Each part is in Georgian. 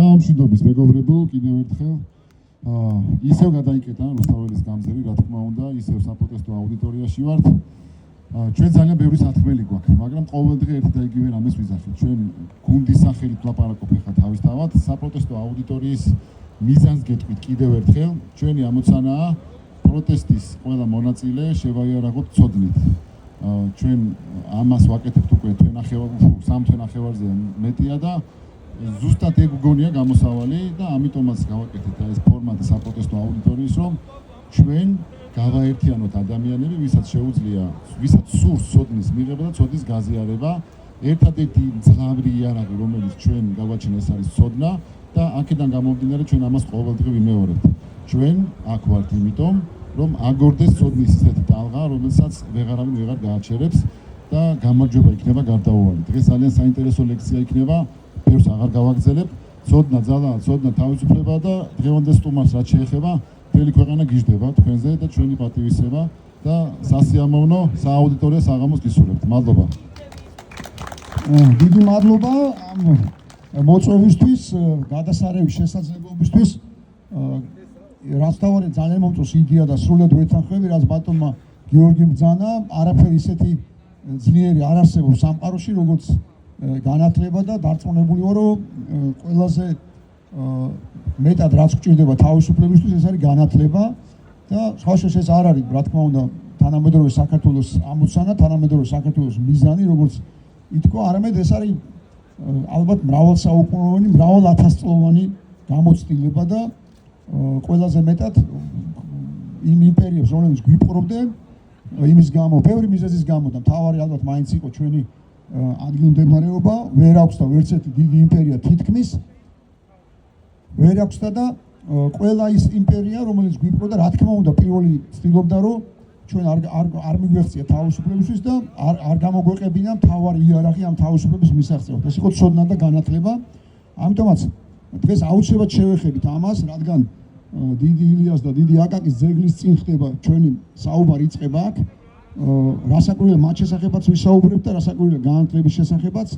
საღამომშვიდობის მეგობრებო, კიდევ ერთხელ ისევ გადაიკეტა რუსთაველის გამზერი, რა თქმა უნდა, ისევ საპროტესტო აუდიტორიაში ვართ. ჩვენ ძალიან ბევრი სათქმელი გვაქვს, მაგრამ ყოველდღე ერთი და იგივე რამეს ვიზახით. ჩვენ გუნდის სახელით ვლაპარაკობ ხა თავისთავად, საპროტესტო აუდიტორიის მიზანს გეტყვით კიდევ ერთხელ, ჩვენი ამოცანაა პროტესტის ყველა მონაწილე შევაიარაღოთ ცოდნით. ჩვენ ამას ვაკეთებთ უკვე თვენახევარზე მეტია და ზუსტად ეგ გონია გამოსავალი და ამიტომაც გავაკეთეთ ეს ფორმატი საპროტესტო აუდიტორიის, რომ ჩვენ გავაერთიანოთ ადამიანები, ვისაც შეუძლია, ვისაც სურს ცოდნის მიღება და ცოდნის გაზიარება. ერთადერთი მძლავრი იარაღი, რომელიც ჩვენ გავაჩინა, ეს არის ცოდნა და აქედან გამომდინარე ჩვენ ამას ყოველდღე ვიმეორებთ. ჩვენ აქ ვართ იმიტომ, რომ აგორდეს ცოდნის ისეთი ტალღა, რომელსაც ვეღარავინ ვეღარ გააჩერებს და გამარჯვება იქნება გარდაუვალი. დღეს ძალიან საინტერესო ლექცია იქნება, ბევრს აღარ გავაგრძელებ. ცოდნა ძალაა, ცოდნა თავისუფლება და დღევანდელ სტუმარს რაც შეეხება, მთელი ქვეყანა გიждდება თქვენზე და ჩვენი პატივისცემა და სასიამოვნო სააუდიტორიო საღამოს გისურვებთ. მადლობა. დიდი მადლობა მოწვევისთვის, გადასარევის შესაძლებლობისთვის. რაც თავარი ძალიან მომწონს იდეა და სრულად ვეთანხმები, რაც ბატონმა გიორგიმ ბრძანა, არაფერი ისეთი ძლიერი არ არსებობს სამყაროში, როგორც განათლება და დარწმუნებული ვარ, რომ ყველაზე მეტად რაც გვჭირდება თავისუფლებისთვის, ეს არის განათლება და სხვაშორის ეს არ არის, რა თქმა უნდა, თანამედროვე საქართველოს ამოცანა, თანამედროვე საქართველოს მიზანი, როგორც ითქვა, არამედ ეს არის ალბათ მრავალსაუკუნოვანი, მრავალათასწლოვანი გამოცდილება და ყველაზე მეტად იმ იმპერიებს, რომლებიც გვიპყრობდნენ, იმის გამო, ბევრი მიზეზის გამო და მთავარი ალბათ მაინც იყო ჩვენი ადგილმდებარეობა, ვერ აქვს და ვერც ერთი დიდი იმპერია თითქმის ვერ აქვს და ყველა ის იმპერია, რომელიც გვიპყრობდა, რა თქმა უნდა, პირველი ცდილობდა, რომ ჩვენ არ მიგვეღწია თავისუფლებისთვის და არ გამოგვეყებინა მთავარი იარაღი ამ თავისუფლების მისაღწევად. ეს იყო ცოდნა და განათლება. ამიტომაც დღეს აუცილებლად შევეხებით ამას, რადგან დიდი ილიას და დიდი აკაკის ძეგლის წინ ხდება ჩვენი საუბარი იწყება აქ. რასაკვირველია მათ შესახებაც ვისაუბრებთ და რასაკვირველია განათლების შესახებაც.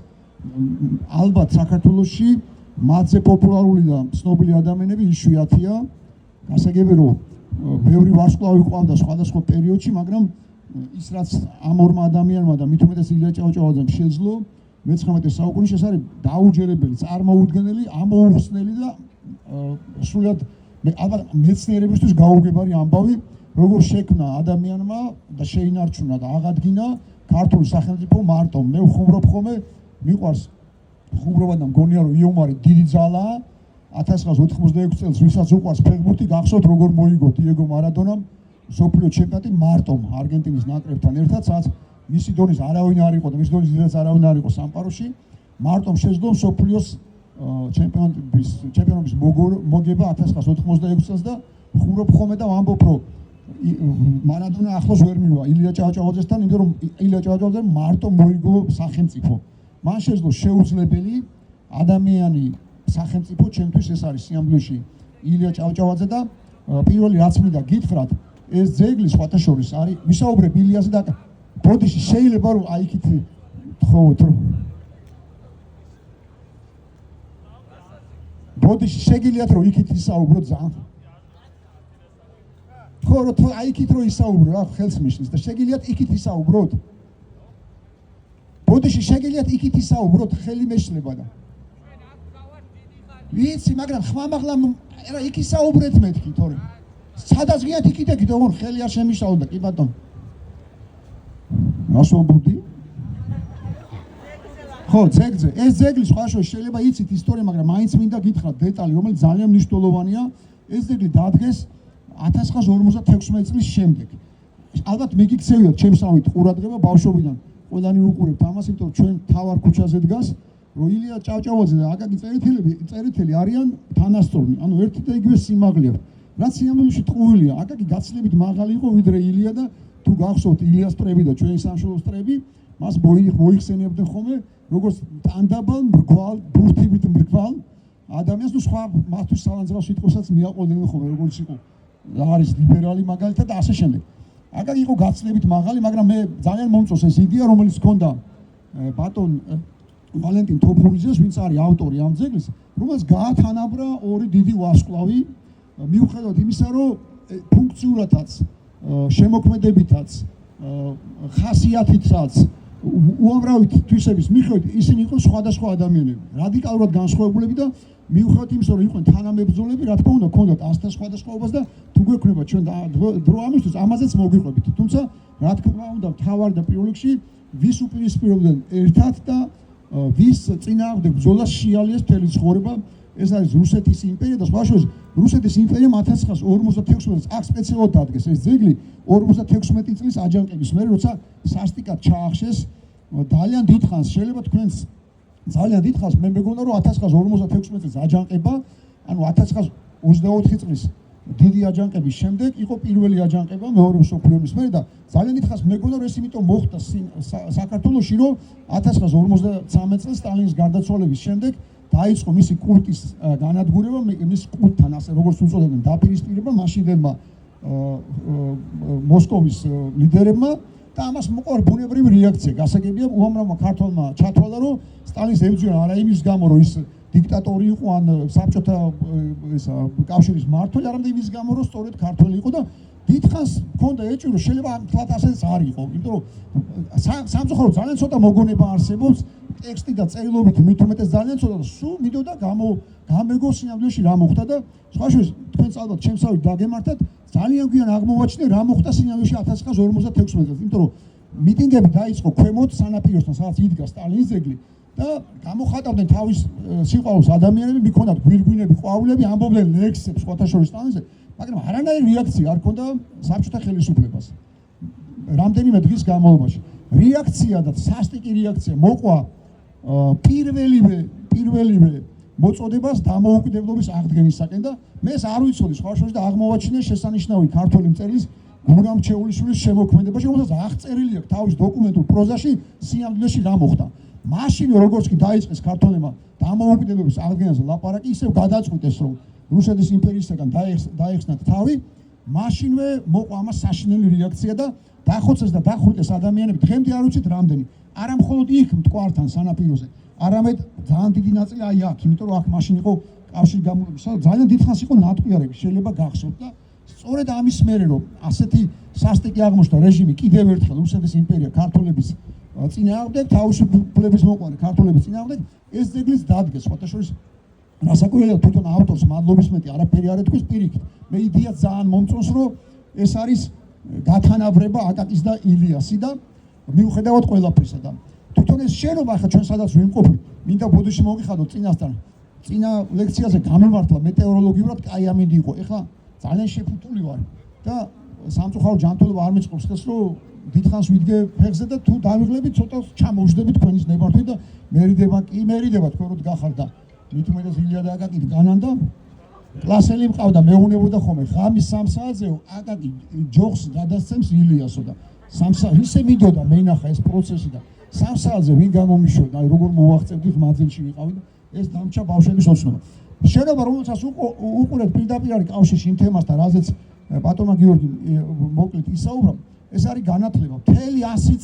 ალბათ საქართველოში მათზე პოპულარული და ცნობილი ადამიანები იშვიათია. გასაგებია, რომ ბევრი ვარსკვლავი ყავდა სხვადასხვა პერიოდში, მაგრამ ის რაც ამ ორმა ადამიანმა და მით უმეტეს ილია ჭავჭავაძემ შეძლო მე-19 საუკუნეში, ეს არის დაუჯერებელი, წარმოუდგენელი, ამოუხსნელი და სრულად ალბათ მეცნიერებისთვის გაუგებარი ამბავი, როგორ შექმნა ადამიანმა და შეინარჩუნა და აღადგინა ქართული სახელმწიფო მარტო. მე ვხუმრობ ხოლმე, მიყვარს ხუმრობა და მგონია, რომ იომარი დიდი ძალაა. 1986 წელს ვისაც უყვარს ფეხბურთი, გახსოვთ როგორ მოიგო დიეგო მარადონამ მსოფლიო ჩემპიონატი მარტომ არგენტინის ნაკრებთან ერთად, სადაც მისი დონის არავინ არ იყო და მისი დონის ძირას არავინ არ იყო სამყაროში. მარტომ შეძლო მსოფლიოს ჩემპიონობის მოგება 1986 წელს და ხუმრობ ხოლმე და ვამბობ, რომ მარადონა ახლოს ვერ მივა ილია ჭავჭავაძესთან, იმიტომ რომ ილია ჭავჭავაძემ მარტო მოიგო სახელმწიფო. მან შეძლო შეუძლებელი ადამიანი სახელმწიფო, ჩემთვის ეს არის სიამბლეში ილია ჭავჭავაძე და პირველი რაც მინდა გითხრათ, ეს ძეგლი სხვათა შორის არის, ვისაუბრებ ილიაზე და ბოდიში შეიძლება რომ აიქით თხოვოთ, რომ ბოდიში შეგიძლიათ რომ იქით ისაუბროთ ძალიან. ხო, რომ აიქით რომ ისაუბრო, რა ხელს მიშლის და შეგიძლიათ იქით ისაუბროთ. ბოდიში შეგიძლიათ იქით ისაუბროთ, ხელი მეშლება და ვიცი, მაგრამ ხმამაღლა რა იქ ისაუბრეთ მეთქი, თორე სადაც გიათ იქით ეგ თორე ხელი არ შემიშაულდა, კი ბატონო. ნასვაბუდი? ხო, ძეგლზე. ეს ძეგლი სხვაშორის შეიძლება იცით ისტორია, მაგრამ მაინც მინდა გითხრათ დეტალი, რომელიც ძალიან მნიშვნელოვანია. ეს ძეგლი დადგეს 1956 წლის შემდეგ. ალბათ მიგიქცევიათ ჩემსავით ყურადღება ბავშვობიდან. ყველანი უყურებთ ამას, იმიტომ რომ ჩვენ თავარ ქუჩაზე დგას, რომ ილია ჭავჭავაძე და აკაკი წერეთელი არიან თანასწორნი, ანუ ერთი და იგივე სიმაღლე აქვს. რაც სიამოვნოში ტყუილია, აკაკი გაცილებით მაღალი იყო ვიდრე ილია და თუ გახსოვთ ილიას ტრები და ჩვენი სამშობლოს ტრები, მას მოიხსენიებდნენ ხოლმე როგორც ტანდაბალ, მრგვალ, ბურთივით მრგვალ ადამიანს, თუ სხვა მათთვის სალანძრავს სიტყვასაც მიაყოდნენ ხოლმე, როგორც იყო არის ლიბერალი მაგალითად და ასე შემდეგ. აკაკი იყო გაცილებით მაღალი, მაგრამ მე ძალიან მომწონს ეს იდეა, რომელიც ჰქონდა ბატონ ვალენტინ თოფურიძეს, ვინც არის ავტორი ამ ძეგლის, რომელსაც გაათანაბრა ორი დიდი ვარსკვლავი, მიუხედავად იმისა, რომ ფუნქციურადაც, შემოქმედებითაც, ხასიათითაც, უამრავი თვისების მიხედვით ისინი იყვნენ სხვადასხვა ადამიანები, რადიკალურად განსხვავებულები და მიუხედავად იმისა, რომ იყვნენ თანამებრძოლები, რა თქმა უნდა, ჰქონდათ ასთა სხვადასხვაობას და თუ გვექნება ჩვენ დრო ამისთვის ამაზეც მოგვიყვებით. თუმცა, რა თქმა უნდა, მთავარ და პირველ რიგში ვის უპირისპირებდნენ ერთად და ვის წინააღმდეგ ბრძოლას შეალიეს მთელი ცხოვრება, ეს არის რუსეთის იმპერია და სხვა შორის რუსეთის იმპერიამ 1946 წელს აქ სპეციალურად დადგეს ეს ძეგლი 56 წლის აჯანყების მერე, როცა სასტიკად ჩაახშეს ძალიან დიდხანს, შეიძლება თქვენს ძალიან დიდხანს მე მეგონა რომ 1956 წელს აჯანყება, ანუ 1924 წლის დიდი აჯანყების შემდეგ იყო პირველი აჯანყება მეორე მსოფლიო ომის მერე და ძალიან დიდხანს მეგონა რომ ეს იმიტომ მოხდა საქართველოში, რომ 1953 წელს სტალინის გარდაცვალების შემდეგ დაიწყო მისი კულტის განადგურება, მის კულტთან ასე როგორც უწოდებენ დაპირისპირება მაშინდელმა მოსკოვის ლიდერებმა და ამას მოყვა ბუნებრივი რეაქცია. გასაგებია უამრავმა ქართველმა ჩათვალა, რომ სტალინს ებრძვიან არა იმის გამო, რომ ის დიქტატორი იყო ან საბჭოთა კავშირის მმართველი, არამედ იმის გამო, რომ სწორედ ქართველი იყო და დიდხანს მქონდა ეჭვი, რომ შეიძლება თლათ ასეც არ იყო, იმიტომ რომ სამწუხაროდ ძალიან ცოტა მოგონება არსებობს ტექსტი და წერილობით მით უმეტეს ძალიან ცოტა და სულ მინდოდა გამეგო სინამდვილეში რა მოხდა და სხვა შორის თქვენც ალბათ ჩემსავით დაგემართათ ძალიან გვიან აღმოვაჩინე რა მოხდა სინამდვილეში 1956 წელს, იმიტომ რომ მიტინგები დაიწყო ქვემოთ სანაპიროსთან, სადაც იდგა სტალინის ძეგლი და გამოხატავდნენ თავის სიყვარულს ადამიანები, მიქონდათ გვირგვინები, ყვავილები, ამბობდნენ ლექსებს სხვათა შორის სტალინზე, მაგრამ არანაირი რეაქცია არ ჰქონდა საბჭოთა ხელისუფლებას. რამდენიმე დღის განმავლობაში რეაქცია და სასტიკი რეაქცია მოყვა პირველივე მოწოდებას დამოუკიდებლობის აღდგენისაკენ და მე ეს არ ვიცოდი სხვა შორის და აღმოვაჩინე შესანიშნავი ქართველი მწერლის გურამ ჩეულიშვილის შემოქმედებაში, რომელსაც აღწერილი აქვს თავის დოკუმენტურ პროზაში სინამდვილეში რა მოხდა. მაშინ როგორც კი დაიწყეს ქართველებმა დამოუკიდებლობის აღდგენაზე ლაპარაკი, ისევ გადაწყვიტეს რომ რუსეთის იმპერიისაგან დაეხსნათ თავი, მაშინვე მოყვა ამას საშინელი რეაქცია და დახოცეს და დახვრიტეს ადამიანები დღემდე არ ვიცით რამდენი. არა მხოლოდ იქ მტკვართან სანაპიროზე, არამედ ძალიან დიდი ნაწილი აი აქ, იმიტომ რომ აქ მაშინ იყო კავშირი გამულების, ძალიან დიდხანს იყო ნატყვიარები, შეიძლება გახსოვთ და სწორედ ამის მერე რომ ასეთი სასტიკი აღმოჩნდა რეჟიმი კიდევ ერთხელ რუსეთის იმპერია ქართველების წინააღმდეგ, თავისუფლების მოყვანე ქართველების წინააღმდეგ, ეს ძეგლიც დადგეს, სხვათა შორის რასაკვირველია თვითონ ავტორს მადლობის მეტი არაფერი არ ეთქვის პირიქით. მე იდეა ძალიან მომწონს, რომ ეს არის გათანაბრება აკაკის და ილიასი და მიუხედავად ყველაფრისა და თვითონ ეს შენობა ახლა ჩვენ სადაც ვიმყოფით, მინდა ბოდიში მოგიხადოთ წინასთან. წინა ლექციაზე გამემართლა მეტეოროლოგიურად კაი ამინდი იყო. ეხლა ძალიან შეფუთული ვარ და სამწუხარო ჯანმრთელობა არ მეწყობს ხელს, რომ დიდხანს ვიდგე ფეხზე და თუ დავიღლებით ცოტა ჩამოვждებით თქვენის ნებართვით და მერიდება თქვენ რომ გახართ და მით უმეტეს ილია და აკაკი განან და კლასელი მყავდა მეუნებოდა ხოლმე ღამის 3 საათზეო აკაკი ჯოხს გადასცემს ილიასო და 3 საათი ისე მინდოდა მენახა ეს პროცესი და 3 საათზე ვინ გამომიშვედა, აი როგორ მოვახცევდი მაძილში ვიყავი და ეს დამჭა ბავშვების ოცნება. შენობა რომელსაც უყურეთ პირდაპირ არის კავშირში იმ თემასთან, რაზეც პატონმა გიორგი მოკლედ ისაუბრა, ეს არის განათლება. მთელი 100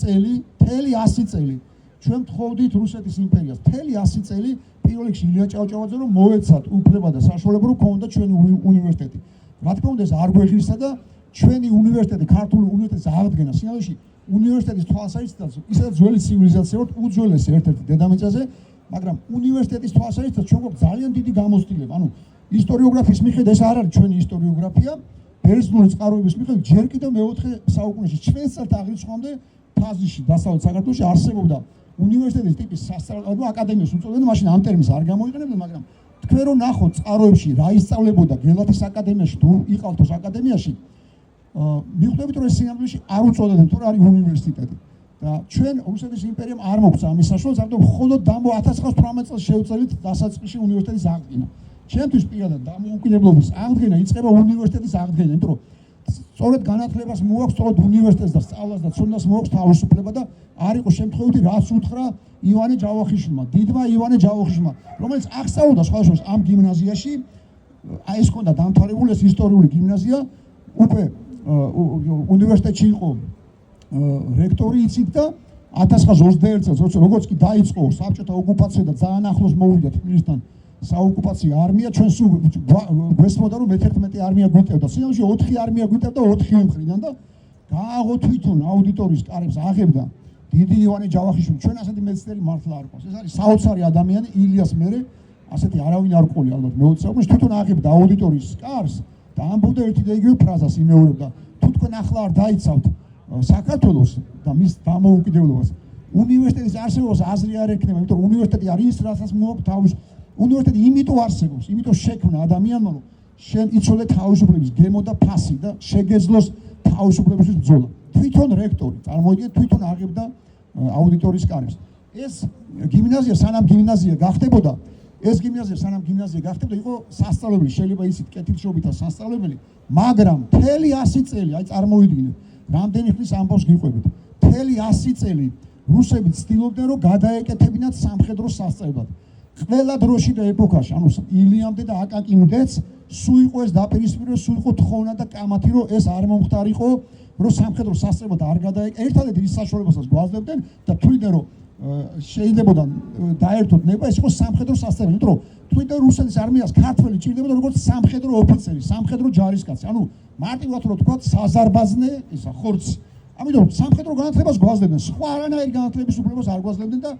წელი ჩვენ თხოვდით რუსეთის იმპერიას, მთელი 100 წელი პირველ რიგში ილია ჭავჭავაძე რომ მოეცათ უფლება და საშუალება რომ ქონდა ჩვენი უნივერსიტეტი. რა თქმა უნდა ეს არ გვეღირსა და ჩვენი უნივერსიტეტი, ქართული უნივერსიტეტის აღდგენა სინამდვილეში უნივერსიტეტის თვალსაზრისითაც ისედაც ძველი ცივილიზაცია ვართ, უძველესი ერთ-ერთი დედამიწაზე, მაგრამ უნივერსიტეტის თვალსაზრისითაც ჩვენ გვაქვს ძალიან დიდი გამოცდილება. ანუ ისტორიოგრაფიის მიხედვით ეს არ არის ჩვენი ისტორიოგრაფია, ბერძნული წყაროების მიხედვით ჯერ კიდევ მე-4 საუკუნეში ჩვენს წარსულამდე ფაზიში დასავლეთ საქართველოში არსებობდა უნივერსიტეტის ტიპის სასწავლებლო აკადემიას უწოდებდნენ, მაშინ ამ ტერმინს არ გამოიყენებდნენ, მაგრამ თქვენ რო ნახოთ წყაროებში რა ისწავლებოდა გელათის აკადემიაში თუ იყალთოს აკადემიაში, მიხვდებით რომ ეს სინამდვილეში არ უწოდებდნენ, თორე არის უნივერსიტეტი. და ჩვენ რუსეთის იმპერიამ არ მოგცა ამის საშუალებას, ამიტომ მხოლოდ 1918 წელს შევწელით დასაწყისში უნივერსიტეტის აღდგენა. ჩემთვის პირადად დამოუკიდებლობის აღდგენა იწყება უნივერსიტეტის აღდგენა, იმიტომ რომ სწორედ განათლებას მოაქვს, სწორედ უნივერსიტეტს და სწავლას და ცოდნას მოაქვს თავისუფლება და არ იყო შემთხვევითი რაც უთხრა ივანე ჯავახიშვილმა, დიდმა ივანე ჯავახიშვილმა, რომელიც აღსწავლოდა სხვა შორის ამ გიმნაზიაში, აი ეს ქონდა დამთავრებული ეს ისტორიული გიმნაზია, უკვე უნივერსიტეტში იყო რექტორი იცით და 1921 წელს როგორც კი დაიწყო საბჭოთა ოკუპაცია და ძალიან ახლოს მოვიდა თბილისთან საოკუპაციო არმია, ჩვენ სულ გვესმოდა რომ მე-11 არმია გვიტევდა. სინამდვილეში 4 არმია გვიტევდა 4 მხრიდან და გააღო თვითონ აუდიტორიის კარებს აღებდა დიდი ივანე ჯავახიშვილი. ჩვენ ასეთი მეცნიერი მართლა არ ყავს. ეს არის საოცარი ადამიანი ილიას მერე, ასეთი არავინ არ ყოლი ალბათ მე-20 საუკუნეში თვითონ აღებდა აუდიტორიის კარს და ამბობდა ერთი და იგივე ფრაზას იმეორებდა. თუ თქვენ ახლა არ დაიცავთ საქართველოს და მის დამოუკიდებლობას, უნივერსიტეტის არსებობას აზრი არ ექნება, იმიტომ რომ უნივერსიტეტი არის ის, რასაც მოაქვს თავის უნივერსიტეტი იმიტომ არსებობს, იმიტომ შექმნა ადამიანმა, რომ შენ იცოდე თავისუფლების გემო და ფასი და შეგეძლოს თავისუფლებისთვის ბრძოლა. თვითონ რექტორი, წარმოიდგინეთ, თვითონ აღებდა აუდიტორიის კარებს. ეს გიმნაზია სანამ გიმნაზია გახდებოდა, იყო სასწავლებელი, შეიძლება იცით კეთილშობითა სასწავლებელი, მაგრამ მთელი 100 წელი, აი წარმოიდგინეთ, რამდენი ხნის ამბავს გიყვებით. მთელი 100 წელი რუსები ცდილობდნენ, რომ გადაეკეთებინათ სამხედრო სასწავლებლად. ყველა დროში და ეპოქაში, ანუ ილიამდე და აკაკიმდეც, სულ იყო ეს დაპირისპირო, სულ იყო თხოვნა და კამათი, რომ ეს არ მომხდარიყო, რომ სამხედრო სასწავლებლად არ გადაეკეთებინათ. ერთადერთი ის საშუალებასაც გვაძლევდნენ და თვითონ რომ შეიძლებოდა დაერთოთ ნება, ეს იყო სამხედრო სასწავლებელი, იმიტომ რომ თვითონ რუსეთის არმიას ქართველი ჭირდებოდა როგორც სამხედრო ოფიცერი, სამხედრო ჯარისკაცი. ანუ მარტივად რო თქვა, საზარბაზნე, ისა ხორცი. ამიტომ სამხედრო განათლებას გვაძლევდნენ, სხვა არანაირი განათლების უფლებას არ გვაძლევდნენ და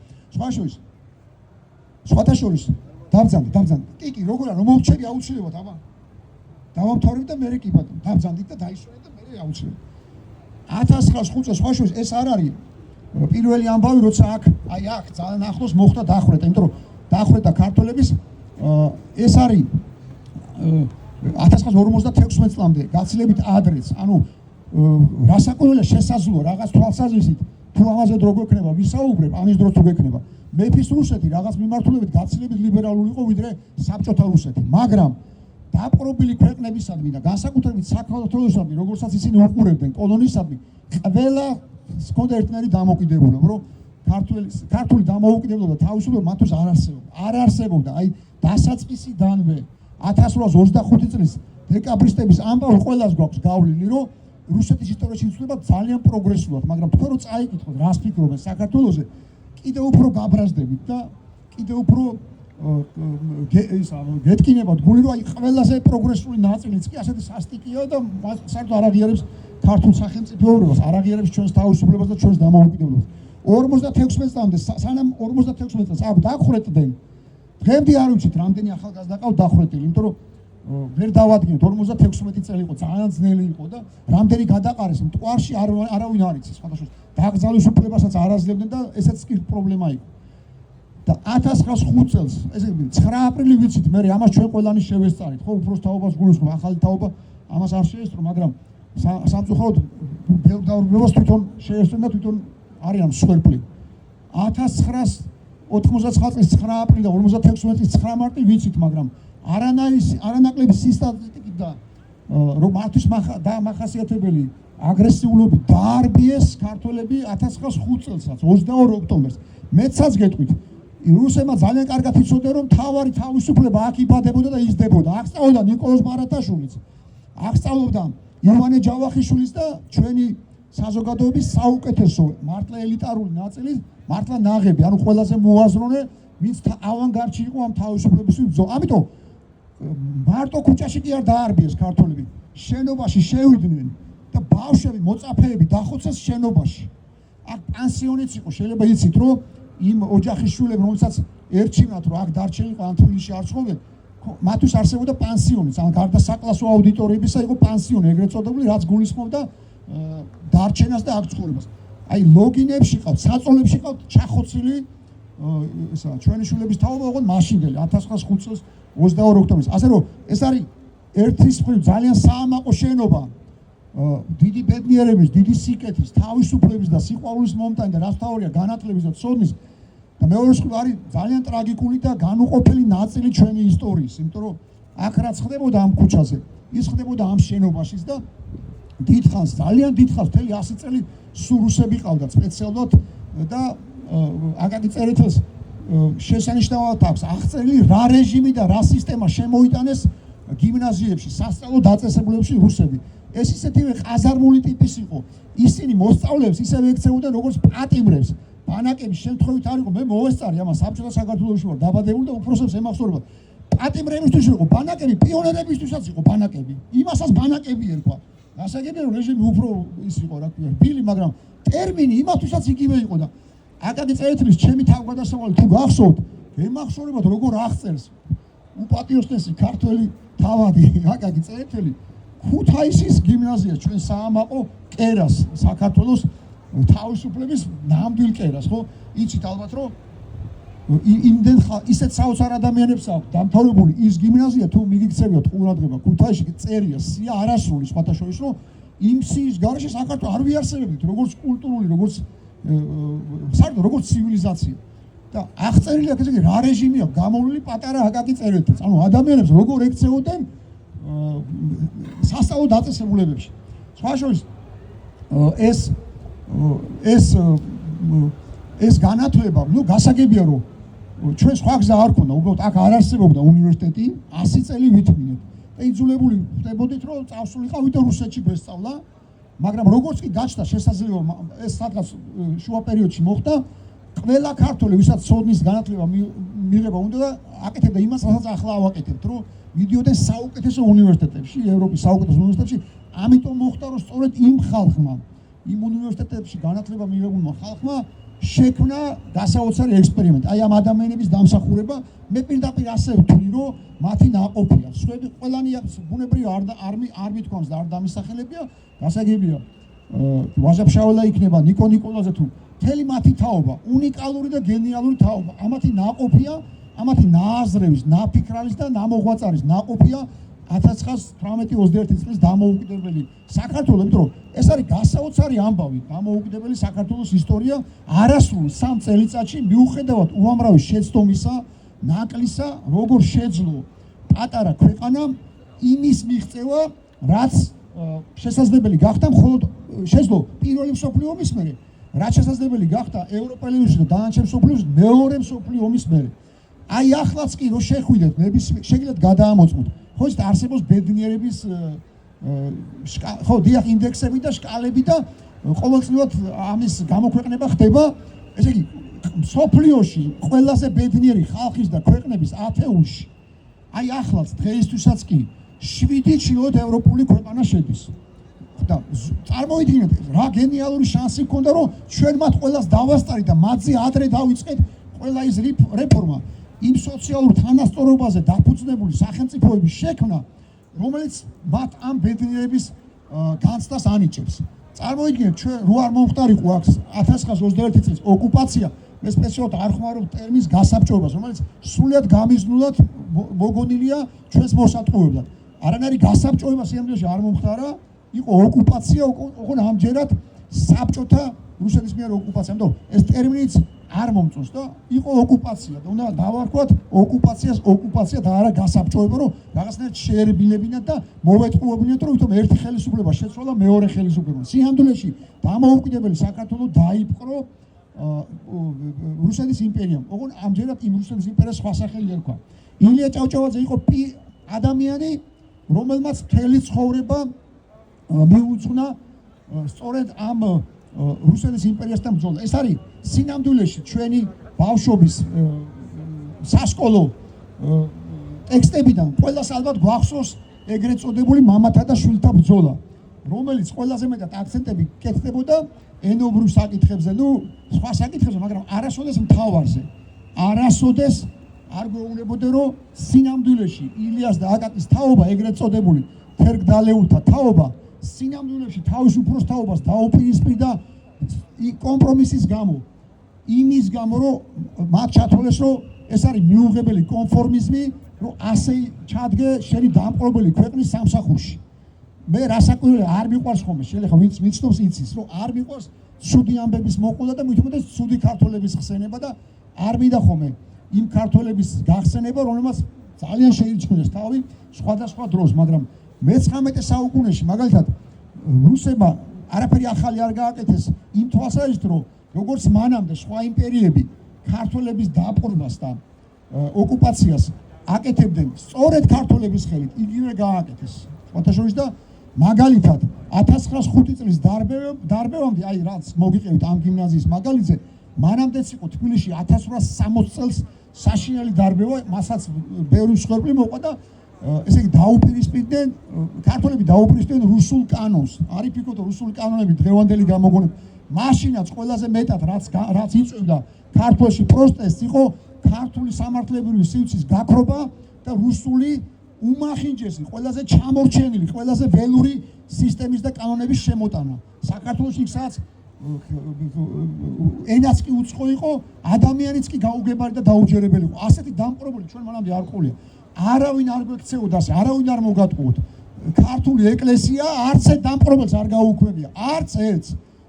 სხვათა შორის დავბრძანდი. კი, როგორ არ მომჩერი აუცილებლად, აბა. დავამთავრებ და მე კი ბატონო, დავბრძანდი და დაისვენე და მე აუცილებლად. 1905 წელს სხვა შორის ეს არ არის პირველი ამბავი, როცა აქ ძალიან ახლოს მოხდა დახვრეტა, იმიტომ რომ დახვრეტა ქართველების ეს არის 1956 წლამდე გაცილებით ადრეც, ანუ რასაკვირველია შესაძლოა რაღაც თვალსაზრისით თუ ამაზე დრო გვექნება ვისაუბრებ, ამის დროს თუ გვექნება. მეფის რუსეთი რაღაც მიმართულებით გაცილებით ლიბერალური იყო ვიდრე საბჭოთა რუსეთი, მაგრამ დაპყრობილი ქვეყნებისადმი და განსაკუთრებით საქართველოსადმი, როგორცაც ისინი უყურებდნენ კოლონიისადმი, ყველა ჰქონდა ერთნაირი დამოუკიდებლობა, რომ ქართული დამოუკიდებლობა თავისუფლება მათთვის არ არსებობდა. აი დასაწყისიდანვე 1825 წლის დეკაბრისტების ამბავი ყველას გვაქვს გავლილი, რომ რუსეთის ისტორიაში იცვლება ძალიან პროგრესულად, მაგრამ თქვენ რო წაიკითხოთ, რას ფიქრობენ საქართველოზე, კიდევ უფრო გაბრაზდებით და კიდევ უფრო გეტკინებათ გული, რომ აი ყველაზე პროგრესული ნაწილიც კი ასეთი სასტიკია და საერთოდ არ აღიარებს ქართულ სახელმწიფოეობას, არ აღიარებს ჩვენს თავისუფლებას და ჩვენს დამოუკიდებლობას. 56 წლამდე, სანამ 56 წელს აქ დახვრეტდნენ, დღემდე არ ვიცით რამდენი ახალგაზრდა ყავთ დახვრეტილი, იმიტომ რომ ვერ დავადგინეთ, 56 წელი იყო, ძალიან ძნელი იყო და რამდენი გადაყარეს მტკვარში არავინ არ იცის, სხვადასხვა დაკრძალვის უფლებასაც არ აძლევდნენ და ესეც კი პრობლემა იყო. და 1905 წელს, ესე იგი 9 აპრილი ვიცით, მე ამას ჩვენ ყველანი შევესწარით, ხო, უფროს თაობას გულისხმობ, ახალი თაობა ამას არ შეესწრო, მაგრამ სამწუხაროდ ბევრ დაურბებას თვითონ შეესწრო და თვითონ არიან მსხვერპლი. 1999 წლის 9 აპრილი და 56 წლის 9 მარტი ვიცით, მაგრამ არანაკლები სისტემატიკით და რომ მართვის დამახასიათებელი აგრესიულობით დაარბიეს ქართველები 1905 წელსაც 22 ოქტომბერს. მეცაც გეტყვით, რუსებმა ძალიან კარგად იცოდნენ, რომ თავარი თავისუფლება აქ იბადებოდა და იზრდებოდა. აქ სწავლობდა ნიკოლოზ ბარათაშვილიც, აქ სწავლობდა ივანე ჯავახიშვილიც და ჩვენი საზოგადოების საუკეთესო მართლა ელიტარული ნაწილი, მართლა ნაღები, ანუ ყველაზე მოაზროვნე, ვინც ავანგარდში იყო ამ თავისუფლებისთვის ბრძოლა. ამიტომ მარტო ქუჩაში კი არ დაარბიეს ქართველები, შენობაში შევიდნენ და ბავშვები, მოწაფეები დახოცეს შენობაში. აქ პანსიონიც იყო, შეიძლება იცით, რომ იმ ოჯახის შვილები, რომელსაც ერჩივნათ, რომ აქ დარჩენილიყო ან თბილისში არ ცხოვრობდნენ, მათთვის არსებობდა პანსიონიც, ან გარდა საკლასო აუდიტორიებისა იყო პანსიონი, ეგრეთ წოდებული, რაც გულისხმობდა დარჩენას და აქ ცხოვრებას. აი ლოგინებში ყავთ, საწოლებში ყავთ ჩახოცილი ესა ჩვენი შვილების თაობა, ოღონდ მაშინდელი 1905 წელს 22 ოქტომბერს. ასე რომ ეს არის ერთის მხრივ ძალიან საამაყო შენობა, დიდი ბედნიერების, დიდი სიკეთის, თავისუფლების და სიყვარულის მომტანი და რაც თავია განათლების და ცოდნის და მეორე მხრივ არის ძალიან ტრაგიკული და განუყოფელი ნაწილი ჩვენი ისტორიის, იმიტომ რომ აქ რაც ხდებოდა ამ ქუჩაზე, ის ხდებოდა ამ შენობაშიც და დიდხანს, ძალიან დიდხანს, მთელი 100 წელი სულ რუსები ყავდათ სპეციალურად და აკაკი წერეთელს შესანიშნავად აქვს აღწერილი რა რეჟიმი და რა სისტემა შემოიტანეს გიმნაზიებში, სასწავლო დაწესებულებებში რუსები. ეს ისეთივე ყაზარმული ტიპის იყო. ისინი მოსწავლეებს ისევე ექცეუდნენ როგორც პატიმრებს. ბანაკების შემთხვევით არ იყო, მე მოვესწარი ამას საბჭოთა საქართველოში ვარ დაბადებული და უფროსებს ემახსოვრება. პატიმრებისთვის იყო ბანაკები, პიონერებისთვისაც იყო ბანაკები. იმასაც ბანაკები ერქვა. გასაგებია რომ რეჟიმი უფრო ის იყო რა ქვია, ბილი, მაგრამ ტერმინი იმათვისაც იგივე იყო და აკაკი წერეთლის ჩემი თავგადასავალი თუ გახსოვთ, ემახსოვრებათ როგორ აღწერს უპატიოსნესი ქართველი თავადი აკაკი წერეთელი ქუთაისის გიმნაზიას ჩვენ საამაყო კერას საქართველოს თავისუფლების ნამდვილ კერას ხო იცით ალბათ რომ იმდენ ისეთ საოცარ ადამიანებს აქვს დამთავრებული ის გიმნაზია თუ მიგიქცევიოთ ყურადღება ქუთაისში წერია სია არასრული სხვათა შორის რომ იმ სიის გარეშე საქართველოს არ ვიარსებებდით როგორც კულტურული როგორც საერთოდ როგორც ცივილიზაცია და აღწერილი აქ ესე რა რეჟიმია გამოვლილი პატარა აკაკი წერეთელს ანუ ადამიანებს როგორ ექცეოდნენ სასწავლო დაწესებულებებში სხვა შორის ეს განათლება ნუ გასაგებია რომ ჩვენ სხვა გზა არ ქონდა უბრალოდ აქ არ არსებობდა უნივერსიტეტი 100 წელი ვითმინეთ და იძულებული ხდებოდით რომ წავსულიყავით და რუსეთში გვესწავლა მაგრამ როგორც კი გაჩნდა შესაძლებლობა ეს სადღაც შუა პერიოდში მოხდა ყველა ქართველი ვისაც სოდნის განათლება მიღება უნდა და აკეთებდა იმას რასაც ახლა ავაკეთებთ რომ მიდიოდნენ საუკეთესო უნივერსიტეტებში ევროპის საუკეთესო უნივერსიტეტებში ამიტომ მოხდა რომ სწორედ იმ ხალხმა იმ უნივერსიტეტებში განათლება მიღებულმა ხალხმა შექმნა გასაოცარი ექსპერიმენტი აი ამ ადამიანების დამსახურება მე პირდაპირ ასე ვთვლი რომ მათი ნაყოფია სხვები ყველანი ბუნებრივი არ მithქვამს და არ დამისახელებია გასაგებია ვაჟა-ფშაველა იქნება ნიკო ნიკოლაძე თუ მთელი მათი თაობა უნიკალური და გენიალური თაობა ამათი ნაყოფია ამათი ნააზრევის ნაფიქრალის და ნამოღვაწარის ნაყოფია 1918-21 წლის დამოუკიდებელი საქართველოს იმიტომ რომ ეს არის გასაოცარი ამბავი დამოუკიდებელი საქართველოს ისტორია არასრული 3 წელიწადში მიუხედავად უამრავი შეცდომისა ნაკლისა როგორ შეძლო პატარა ქვეყანამ იმის მიღწევა რაც შესაძლებელი გახდა მხოლოდ შეძლო პირველი მსოფლიო ომის მერე რაც შესაძლებელი გახდა ევროპელი და დანარჩენ მსოფლიოს მეორე მსოფლიო ომის მერე აი ახლაც კი რომ შეხვიდეთ შეგიძლიათ გადაამოწმოთ ხო ის არსებობს ბედნიერების ხო დიახ ინდექსები და სკალები და ყოველწლიურად ამის გამოქვეყნება ხდება ესე იგი მსოფლიოში ყველაზე ბედნიერი ხალხის და ქვეყნების ათეულში აი ახლაც დღეისთვისაც კი 7 ჩრდილოეთ ევროპული ქვეყანა შედის და წარმოიდგინეთ რა გენიალური შანსი გქონდა რომ ჩვენ მათ ყველას დავასწარით და მათზე ადრე დავიწყეთ ყველა ის რეფორმა იმ სოციალურ თანასწორობაზე დაფუძნებული სახელმწიფოების შექმნა, რომელიც მათ ამ ბედნიერების განცდას ანიჭებს. წარმოიდგინეთ, ჩვენ რო არ მომხდარიყო აქ 1921 წლის ოკუპაცია, მე სპეციალურად არ ხმარობ ტერმინს გასაბჭოებას, რომელიც სრულიად გამიზნულად მოგონილია ჩვენს მოსატყუებლად. არანაირი გასაბჭოება სიამოვნებაში არ მომხდარა, იყო ოკუპაცია, ოღონდ ამჯერად საბჭოთა რუსეთის მიერ ოკუპაცია. ამიტომ ეს ტერმინიც არ მომწონს და იყო ოკუპაცია და უნდა დავარქვათ ოკუპაციას ოკუპაცია და არა გასაბჭოება რომ რაღაცნაირად შეერბილებინათ და მოვეტყუებინათ რომ თვითონ ერთი ხელისუფლება შეცვალა მეორე ხელისუფლება სიამდვილეში დამოუკიდებელი საქართველოს დაიპყრო რუსეთის იმპერიამ ოღონდ ამჯერად იმ რუსეთის იმპერიას სხვა სახელი ერქვა ილია ჭავჭავაძე იყო ადამიანი რომელმაც მთელი ცხოვრება მიუძღვნა სწორედ ამ რუსეთის იმპერიასთან ბრძოლა. ეს არის სინამდვილეში ჩვენი ბავშვობის სასკოლო ტექსტებიდან ყველას ალბათ გვახსოვს ეგრეთ წოდებული მამათა და შვილთა ბრძოლა, რომელიც ყველაზე მეტად აქცენტები კეთდებოდა ენობრივ საკითხებზე, ნუ სხვა საკითხებზე, მაგრამ არასოდეს მთავარზე. არასოდეს არ გვეუბნებოდა რომ სინამდვილეში ილიას და აკაკის თაობა ეგრეთ წოდებული თერგდალეულთა თაობა სინამდვილეში თავის უფროს თაობას დაუპირისპირდა კომპრომისის გამო იმის გამო რომ მათ ჩათვალეს რომ ეს არის მიუღებელი კონფორმიზმი რომ ასე ჩადგე შენი დამპყრობელი ქვეყნის სამსახურში მე რასაკვირველია არ მიყვარს ხოლმე შეიძლება ვინც მიცნობს იცის რომ არ მიყვარს ცუდი ამბების მოყოლა და მithumetes ცუდი ქართველების ხსენება და არ მინდა ხოლმე იმ ქართველების გახსენება რომელმაც ძალიან შეირჩმენეს თავი სხვადასხვა დროს მაგრამ მე-19 საუკუნეში მაგალითად რუსებმა არაფერი ახალი არ გააკეთეს იმ თვალსაზრისით რომ როგორც მანამდე სხვა იმპერიები ქართველების დაპყრობას და ოკუპაციას აკეთებდნენ სწორედ ქართველების ხელით იგივე გააკეთეს სხვათა შორის და მაგალითად 1905 წლის დარბევამდე, აი რაც მოგიყევით ამ გიმნაზიის მაგალითზე, მანამდეც იყო თბილისში 1860 წელს საშინელი დარბევა, მასაც ბევრი მსხვერპლი მოყვა და ესე იგი დაუპირისპირდნენ, ქართველები დაუპირისპირდნენ რუსულ კანონს. არ იფიქროთ რუსული კანონები დღევანდელი გამოგონება. მაშინაც ყველაზე მეტად რაც იწვევდა ქართველში პროტესტს იყო ქართული სამართლებრივი სივრცის გაქრობა და რუსული უმახინჯესი, ყველაზე ჩამორჩენილი, ყველაზე ველური სისტემის და კანონების შემოტანა. საქართველოში იქაც ენაც კი უცხო იყო, ადამიანიც კი გაუგებარი და დაუჯერებელი იყო. ასეთი დამპყრობელი ჩვენ მანამდე არ ყოლია. არავინ არ გვექცეოდა ასე, არავინ არ მოგატყუოთ. ქართული ეკლესია არც ერთ დამპყრობელს არ გაუქმებია, არც ერთს.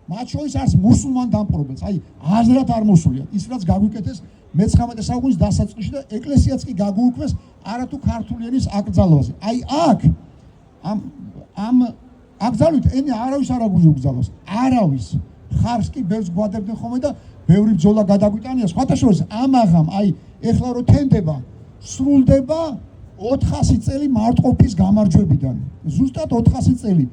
მათ შორის არც მუსულმან დამპყრობელს, აი აზრად არ მოსულია. ის რაც გაგვიკეთეს მე-19 საუკუნის დასაწყისში და ეკლესიაც კი გაგუუქმეს არათუ ქართული ენის აკრძალვაზე. აი აქ ამ აკრძალვით ენა არავის არ აგუგზავნოს, არავის. ხარს კი ბევრს გვადებდნენ ხოლმე და ბევრი ბრძოლა გადაგვიტანია. სხვათა შორის ამაღამ აი ეხლა რო თენდება სრულდება 400 წელი მარტყოფის გამარჯვებიდან. ზუსტად 400 წელი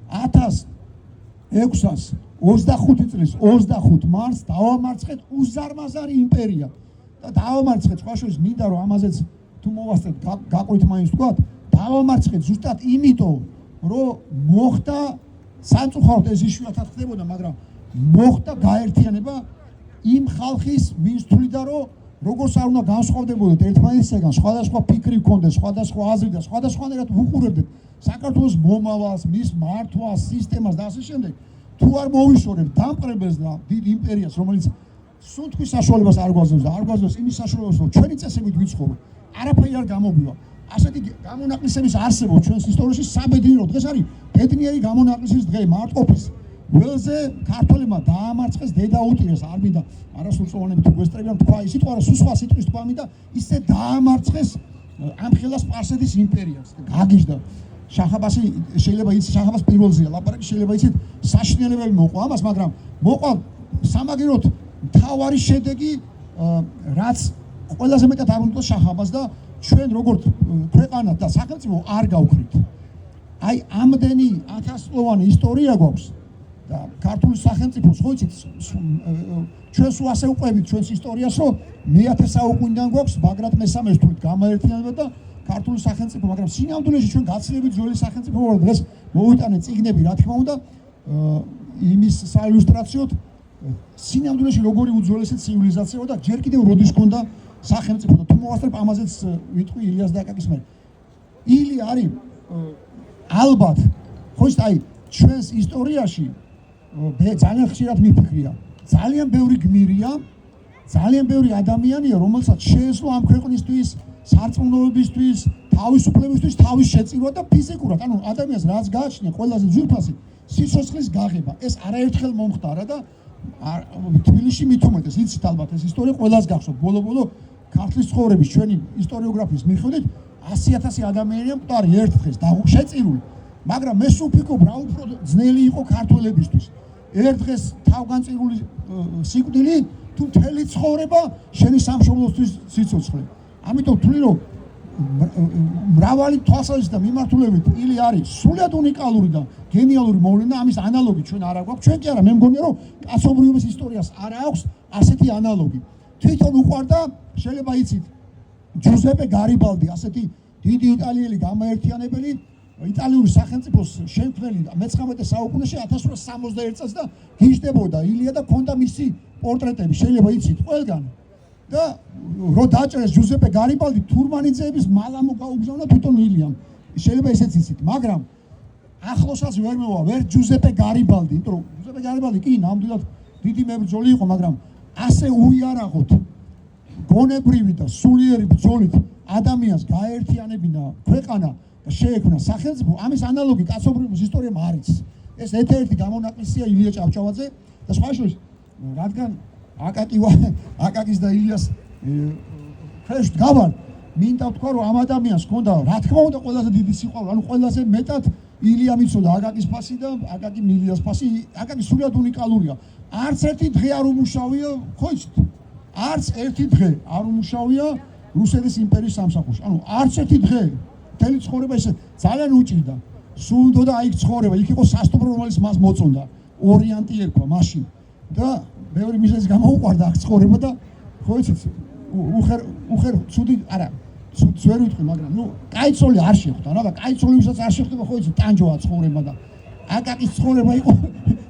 1625 წლის 25 მარტს დავამარცხეთ უზარმაზარი იმპერია და დავამარცხეთ სხვა შორის მინდა რომ ამაზეც თუ მოვასწრებთ გაყვით მაინც თქვა დავამარცხეთ ზუსტად იმიტომ რომ მოხდა სამწუხაროდ ეს იშვიათად ხდებოდა მაგრამ მოხდა გაერთიანება იმ ხალხის ვინც თვლიდა რომ როგორც არ უნდა განსხვავდებოდეთ ერთმანეთისგან, სხვადასხვა ფიქრი გქონდეს, სხვადასხვა აზრი და სხვადასხვანაირად ვუყურებდეთ საქართველოს მომავალს, მის მართვას, სისტემას და ასე შემდეგ. თუ არ მოვიშორებთ დამპყრებელს და დიდ იმპერიას, რომელიც სუნთქვის საშუალებას არ გვაძლევს და არ გვაძლევს იმის საშუალებას, რომ ჩვენი წესებით ვიცხოვროთ, არაფერი არ გამოგვივა. ასეთი გამონაკლისების არსებობს ჩვენს ისტორიაში საბედნიერო. დღეს არის ბედნიერი გამონაკლისის დღე, მარტყოფის ველზე ქართველებმა დაამარცხეს დედაუტირეს, არ მინდა არასრულწლოვანები თუ გვესწრებიან თქვა ის სიტყვა, რომ სხვა სიტყვის თქვა მინდა, ისე დაამარცხეს ამხელა სპარსეთის იმპერიას. გაგიჟდა შაჰ-აბასი შეიძლება იცის შაჰ-აბას პირველზეა ლაპარაკი, შეიძლება იცით საშინელებელი მოყვა ამას, მაგრამ მოყვა სამაგიეროდ მთავარი შედეგი, რაც ყველაზე მეტად არ უნდა შაჰ-აბას და ჩვენ როგორც ქვეყანა და სახელმწიფო არ გავქრით. აი ამდენი 1000 წლოვანი ისტორია გვაქვს და ქართული სახელმწიფოს ხო იცით ჩვენს ასე უყვებით ჩვენს ისტორიას რომ მე-10 საუკუნიდან გვაქვს ბაგრატ მესამეს თვით გამაერთიანება და ქართული სახელმწიფო მაგრამ სინამდვილეში ჩვენ გაცილებით ძველი სახელმწიფო ვართ დღეს მოვიტანეთ წიგნები რა თქმა უნდა იმის საილუსტრაციოდ სინამდვილეში როგორი უძველესი ცივილიზაციაა და ჯერ კიდევ როდის ჰქონდა სახელმწიფო და თუ მოვასწრებ ამაზეც ვიტყვი ილიას და აკაკის მე ილი არის ალბათ ხო ის აი ჩვენს ისტორიაში ძალიან ხშირად მიფიქრია ძალიან ბევრი გმირია ძალიან ბევრი ადამიანია რომელსაც შეეძლო ამ ქვეყნისთვის სარწმუნოებისთვის თავისუფლებისთვის თავის შეწირვა და ფიზიკურად ანუ ადამიანს რაც გააჩნია ყველაზე ძვირფასი სიცოცხლის გაღება ეს არაერთხელ მომხდარა და თბილისში მით უმეტეს იცით ალბათ ეს ისტორია ყველას გახსოვთ ბოლო ქართლის ცხოვრების ჩვენი ისტორიოგრაფიის მიხედვით 100,000 ადამიანია მკვდარი ერთ დღეს და შეწირული მაგრამ მე ვფიქრობ რა უფრო ძნელი იყო ქართველებისთვის ერთ დღეს თავგანწირული სიკვდილი თუ მთელი ცხოვრება შენი სამშობლოსთვის სიცოცხლე ამიტომ ვთვლი რომ მრავალი თვალსაზრისით და მიმართულებით ილი არის სულად უნიკალური და გენიალური მოვლენა ამის ანალოგი ჩვენ არ აქვს ჩვენ კი არა მე მგონია რომ კაცობრიობის ისტორიას არ აქვს ასეთი ანალოგი თვითონ უყვარდა შეიძლება იცით ჯუზეპე გარიბალდი ასეთი დიდი იტალიელი გამაერთიანებელი იტალიური სახელმწიფოს შემქმნელი მე-19 საუკუნეში 1861 წელს და გიждდებოდა ილია და ქონდა მისი პორტრეტები შეიძლება იცით ყველგან და რო დაჭერეს ჯუზეპე გარიბალდი თურმანიძეების მალამო გაუგზავნა თვითონ ილიამ შეიძლება ესეც იცით მაგრამ ახლოსაც ვერ მევა ვერ ჯუზეპე გარიბალდი იმიტომ რომ ჯუზეპე გარიბალდი კი ნამდვილად დიდი მებრძოლი იყო მაგრამ ასე უიარაღოთ გონებრივი და სულიერი ბრძოლით ადამიანს გაერთიანებინა ქვეყანა და შეექმნა სახელმწიფო ამის ანალოგი კაცობრიობის ისტორიამ არ იცის ეს ერთ-ერთი გამონაკლისია ილია ჭავჭავაძე და სხვა შორის რადგან აკაკის და ილიას ქვეშ გავარ მინდა ვთქვა რომ ამ ადამიანს ჰქონდა რა თქმა უნდა ყველაზე დიდი სიყვარული ანუ ყველაზე მეტად ილია მიცოდა აკაკის ფასი და აკაკი მილიას ფასი აკაკი სულად უნიკალურია არც ერთი დღე არ უმუშავია ხო იცით არც ერთი დღე არ უმუშავია რუსეთის იმპერიის სამსახურში ანუ არც ერთი დღე მთელი ცხოვრება ისე ძალიან უჭირდა სულ უნდა და იქ ცხოვრება, იქ იყო სასტუმრო, რომელიც მას მოწონდა. ორიანტი ერქვა მაშინ. და მეორე მიზეზი გამოუყვარდა აქ ცხოვრება და ხო იცით, უხერ ცუდი არა, ცუდს ვერ ვიტყვი, მაგრამ კაიცოლი არ შეხვდა, რა, კაიცოლი ვისაც არ შეხვდება, ხო იცით, ტანჯოა ცხოვრება და აკაკის ცხოვრება იყო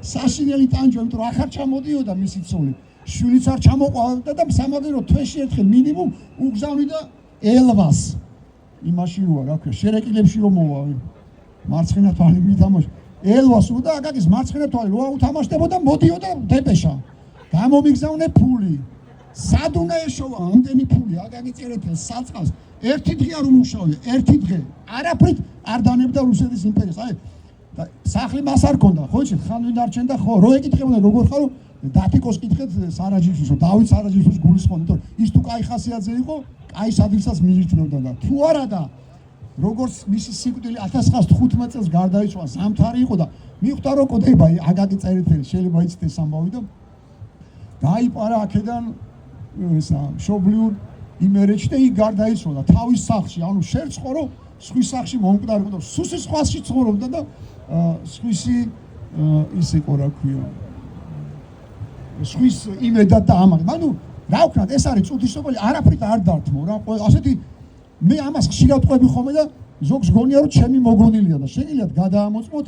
საშინელი ტანჯო, იმიტომ რომ ახარ ჩამოდიოდა მისი ცოლი. შვილიც არ ჩამოყვავდა და სამაგერო თვეში ერთხელ მინიმუმ უგზავნიდა ელვას. იმაში როა, რა ქვია, შერეკილებში რომ მოვავი. მარცხენა თვალი მითამაშა. ელვას და აკაკის მარცხენა თვალი როა უთამაშდებოდა, მოდიოდა დეპეშა. გამომიგზავნე ფული. სად უნდა ეშოვა ამდენი ფული აკაკი წერეთელს საწყავს. ერთი დღე არ უმუშავია, ერთი დღე. არაფრით არ დანებდა რუსეთის იმპერიას. აი სახლი მას არ ქონდა, ხო იცით, ხანვინ დარჩენდა, ხო, რო ეკითხებოდა როგორ ხარო, დათიკოს კითხეთ სარაჯიშვილს, დავით სარაჯიშვილის გულისხმობ, იმიტომ ის თუ კაი ხასიათზე იყო, კაი სადილსაც მიირჩნევდა და თუ არა და როგორც მისი სიკვდილი 1915 წელს გარდაიცვალა, ზამთარი იყო და მიხვდა რომ კოდება აკაკი წერეთელი შეიძლება იცით ეს ამბავი და გაიპარა აქედან ესა მშობლიურ იმერეთში და იქ გარდაიცვალა თავის სახლში, ანუ შერწყო სხვის სახლში მომკვდარიყო და სუსის სხვაში ცხოვრობდა და სხვისი ის იყო რა ქვია სხვის იმედად და ამან. ანუ რა ვქნათ, ეს არის წუთისობელი, არაფრით არ დართმო რა. ასეთი მე ამას ხშირად ყვები ხოლმე და ზოგს გონია რომ ჩემი მოგონილია და შეგიძლიათ გადაამოწმოთ.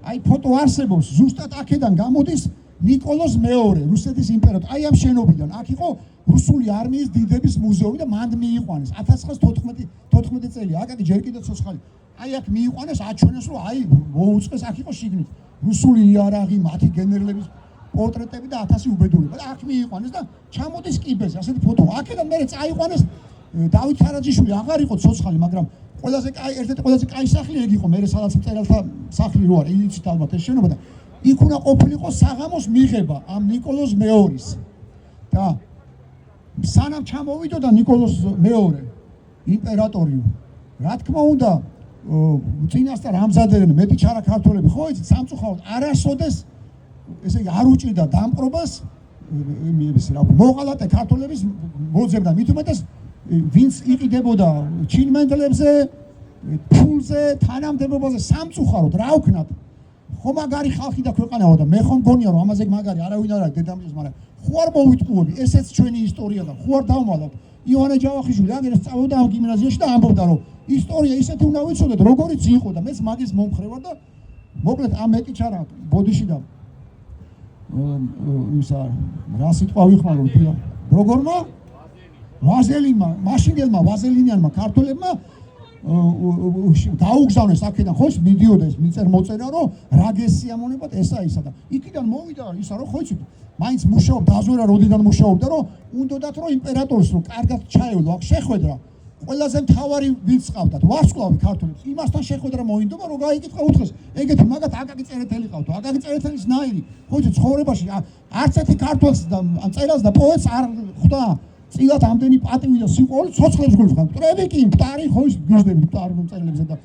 აი ფოტო არსებობს, ზუსტად აქედან გამოდის ნიკოლოზ მეორე, რუსეთის იმპერატორი. აი ამ შენობიდან, აქ იყო რუსული არმიის დიდების მუზეუმი და მანდ მიიყვანეს 1914 წელი. აკაკი ჯერ კიდევ ცოცხალი. აი აქ მიიყვანეს, აჩვენეს რომ აი მოუწყეს, აქ იყო შიგნით რუსული იარაღი, მათი გენერლების პორტრეტები და 1000 უბედურება. და აქ მიიყვანეს და ჩამოდის კიბეზე ასეთი ფოტო. აქედან მერე წაიყვანეს დავით სარაჯიშვილი აღარ იყო ცოცხალი, მაგრამ ყველაზე კაი, ერთ-ერთი ყველაზე კაი სახლი ეგ იყო, მერე სადაც მწერალთა სახლი რო არის, იცით ალბათ ეს შენობა და იქ უნდა ყოფილიყო საღამოს მიღება ამ ნიკოლოზ მეორის. და სანამ ჩამოვიდოდა ნიკოლოზ მეორე იმპერატორი, რა თქმა უნდა, წინასწარ ამზადებდნენ მეტი ჩარა ქართველები, ხო იცით, სამწუხაროდ არასოდეს ესე იგი არ უჭირდა დამპყრობას მოღალატე ქართველების მოძებნა, მით უმეტეს ვინც იყიდებოდა ჩინმენდლებზე, ფულზე, თანამდებობაზე, სამწუხაროდ რა ვქნათ, ხო მაგარი ხალხი და ქვეყანაა და მე ხომ გონია რომ ამაზე მაგარი არავინ არ არის დედამიწის, მაგრამ ხო არ მოვიტყუები, ესეც ჩვენი ისტორია და ხო არ დავმალავთ. ივანე ჯავახიშვილი აგერ სწავლობდა ამ გიმნაზიაში და ამბობდა რომ ისტორია ისეთი უნდა ვიცოდეთ როგორიც იყო და მეც მაგის მომხრე ვარ და მოკლედ ამ მეტი ჩარა ბოდიში და ისა რა სიტყვა ვიხმარო როგორმა ვაზელინმა მაშინდელმა ვაზელინიანმა ქართველებმა დაუგზავნეს აქედან ხო მიდიოდა ეს მიწერმოწერა რომ რა გესიამონებათ ესა ისა და იქიდან მოვიდა ისა რომ ხო იცით მაინც მუშაობდა დაზვერა როდიდან მუშაობდა რომ უნდათ რომ იმპერატორს რომ კარგად ჩაევლო აქ შეხვედრა ყველაზე მთავარი ვინც ყავდათ ვარსკვლავი ქართველებს იმასთან შეხვედრა მოინდომა რომ გაიკითხა უთხრეს ეგეთი მაგათ აკაკი წერეთელი ყავდა აკაკი წერეთელის ნაირი ხო იცით ცხოვრებაში არც ერთი ქართველს და წერას და პოეტს არ ხვდა წილად ამდენი პატივი და სიყვარული ცოცხლებს გულისხმობ. მტრები კი მტარი ხო ის გიჟდები მტარ მწერლებზე და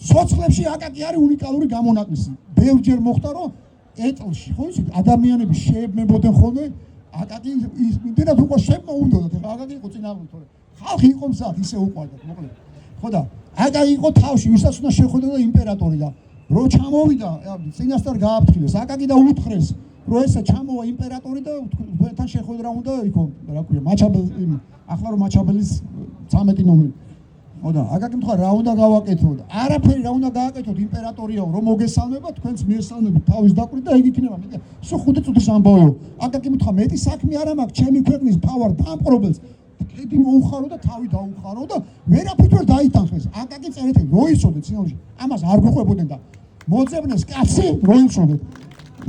ცოცხლებში აკაკი არის უნიკალური გამონაკლისი. ბევრჯერ მოხდა რომ ეტლში ხო ის ადამიანები შეებმებოდნენ ხოლმე აკაკი ის იმდენად უკვე შემოუნდოდათ ეხლა აკაკი იყო წინააღმდეგ თორე ხალხი იყო მზად ისე უყვარდათ მოკლედ. ხო და აკაკი იყო თავში ვისაც უნდა შეხვედროდა იმპერატორი და რო ჩამოვიდა წინასწარ გააფრთხილეს აკაკი და უთხრეს რო ესა ჩამოვა იმპერატორი და თქვენთან შეხვედრა უნდა იქო რა ქვია მაჩაბელი ახლა რომ მაჩაბელის 13 ნომერი ხო და აკაკი თქვა რა უნდა გავაკეთო და არაფერი რა უნდა გააკეთოთ იმპერატორიაო რომ მოგესალმება თქვენს მიესალმებით თავის დაკვირით და ეგ იქნება მე სულ 5 წუთის ამბავიო აკაკი თქვა მეტი საქმე არ მაქვს ჩემი ქვეყნის თავარ დამპყრობელს კედი მოუხარო და თავი დაუხარო და ვერაფრით ვერ დაითანხმეს აკაკი წერეთელი რო იცოდეთ სინამდვილეში ამას არ გვიყვებოდნენ და მოძებნეს კაცი რო იცოდეთ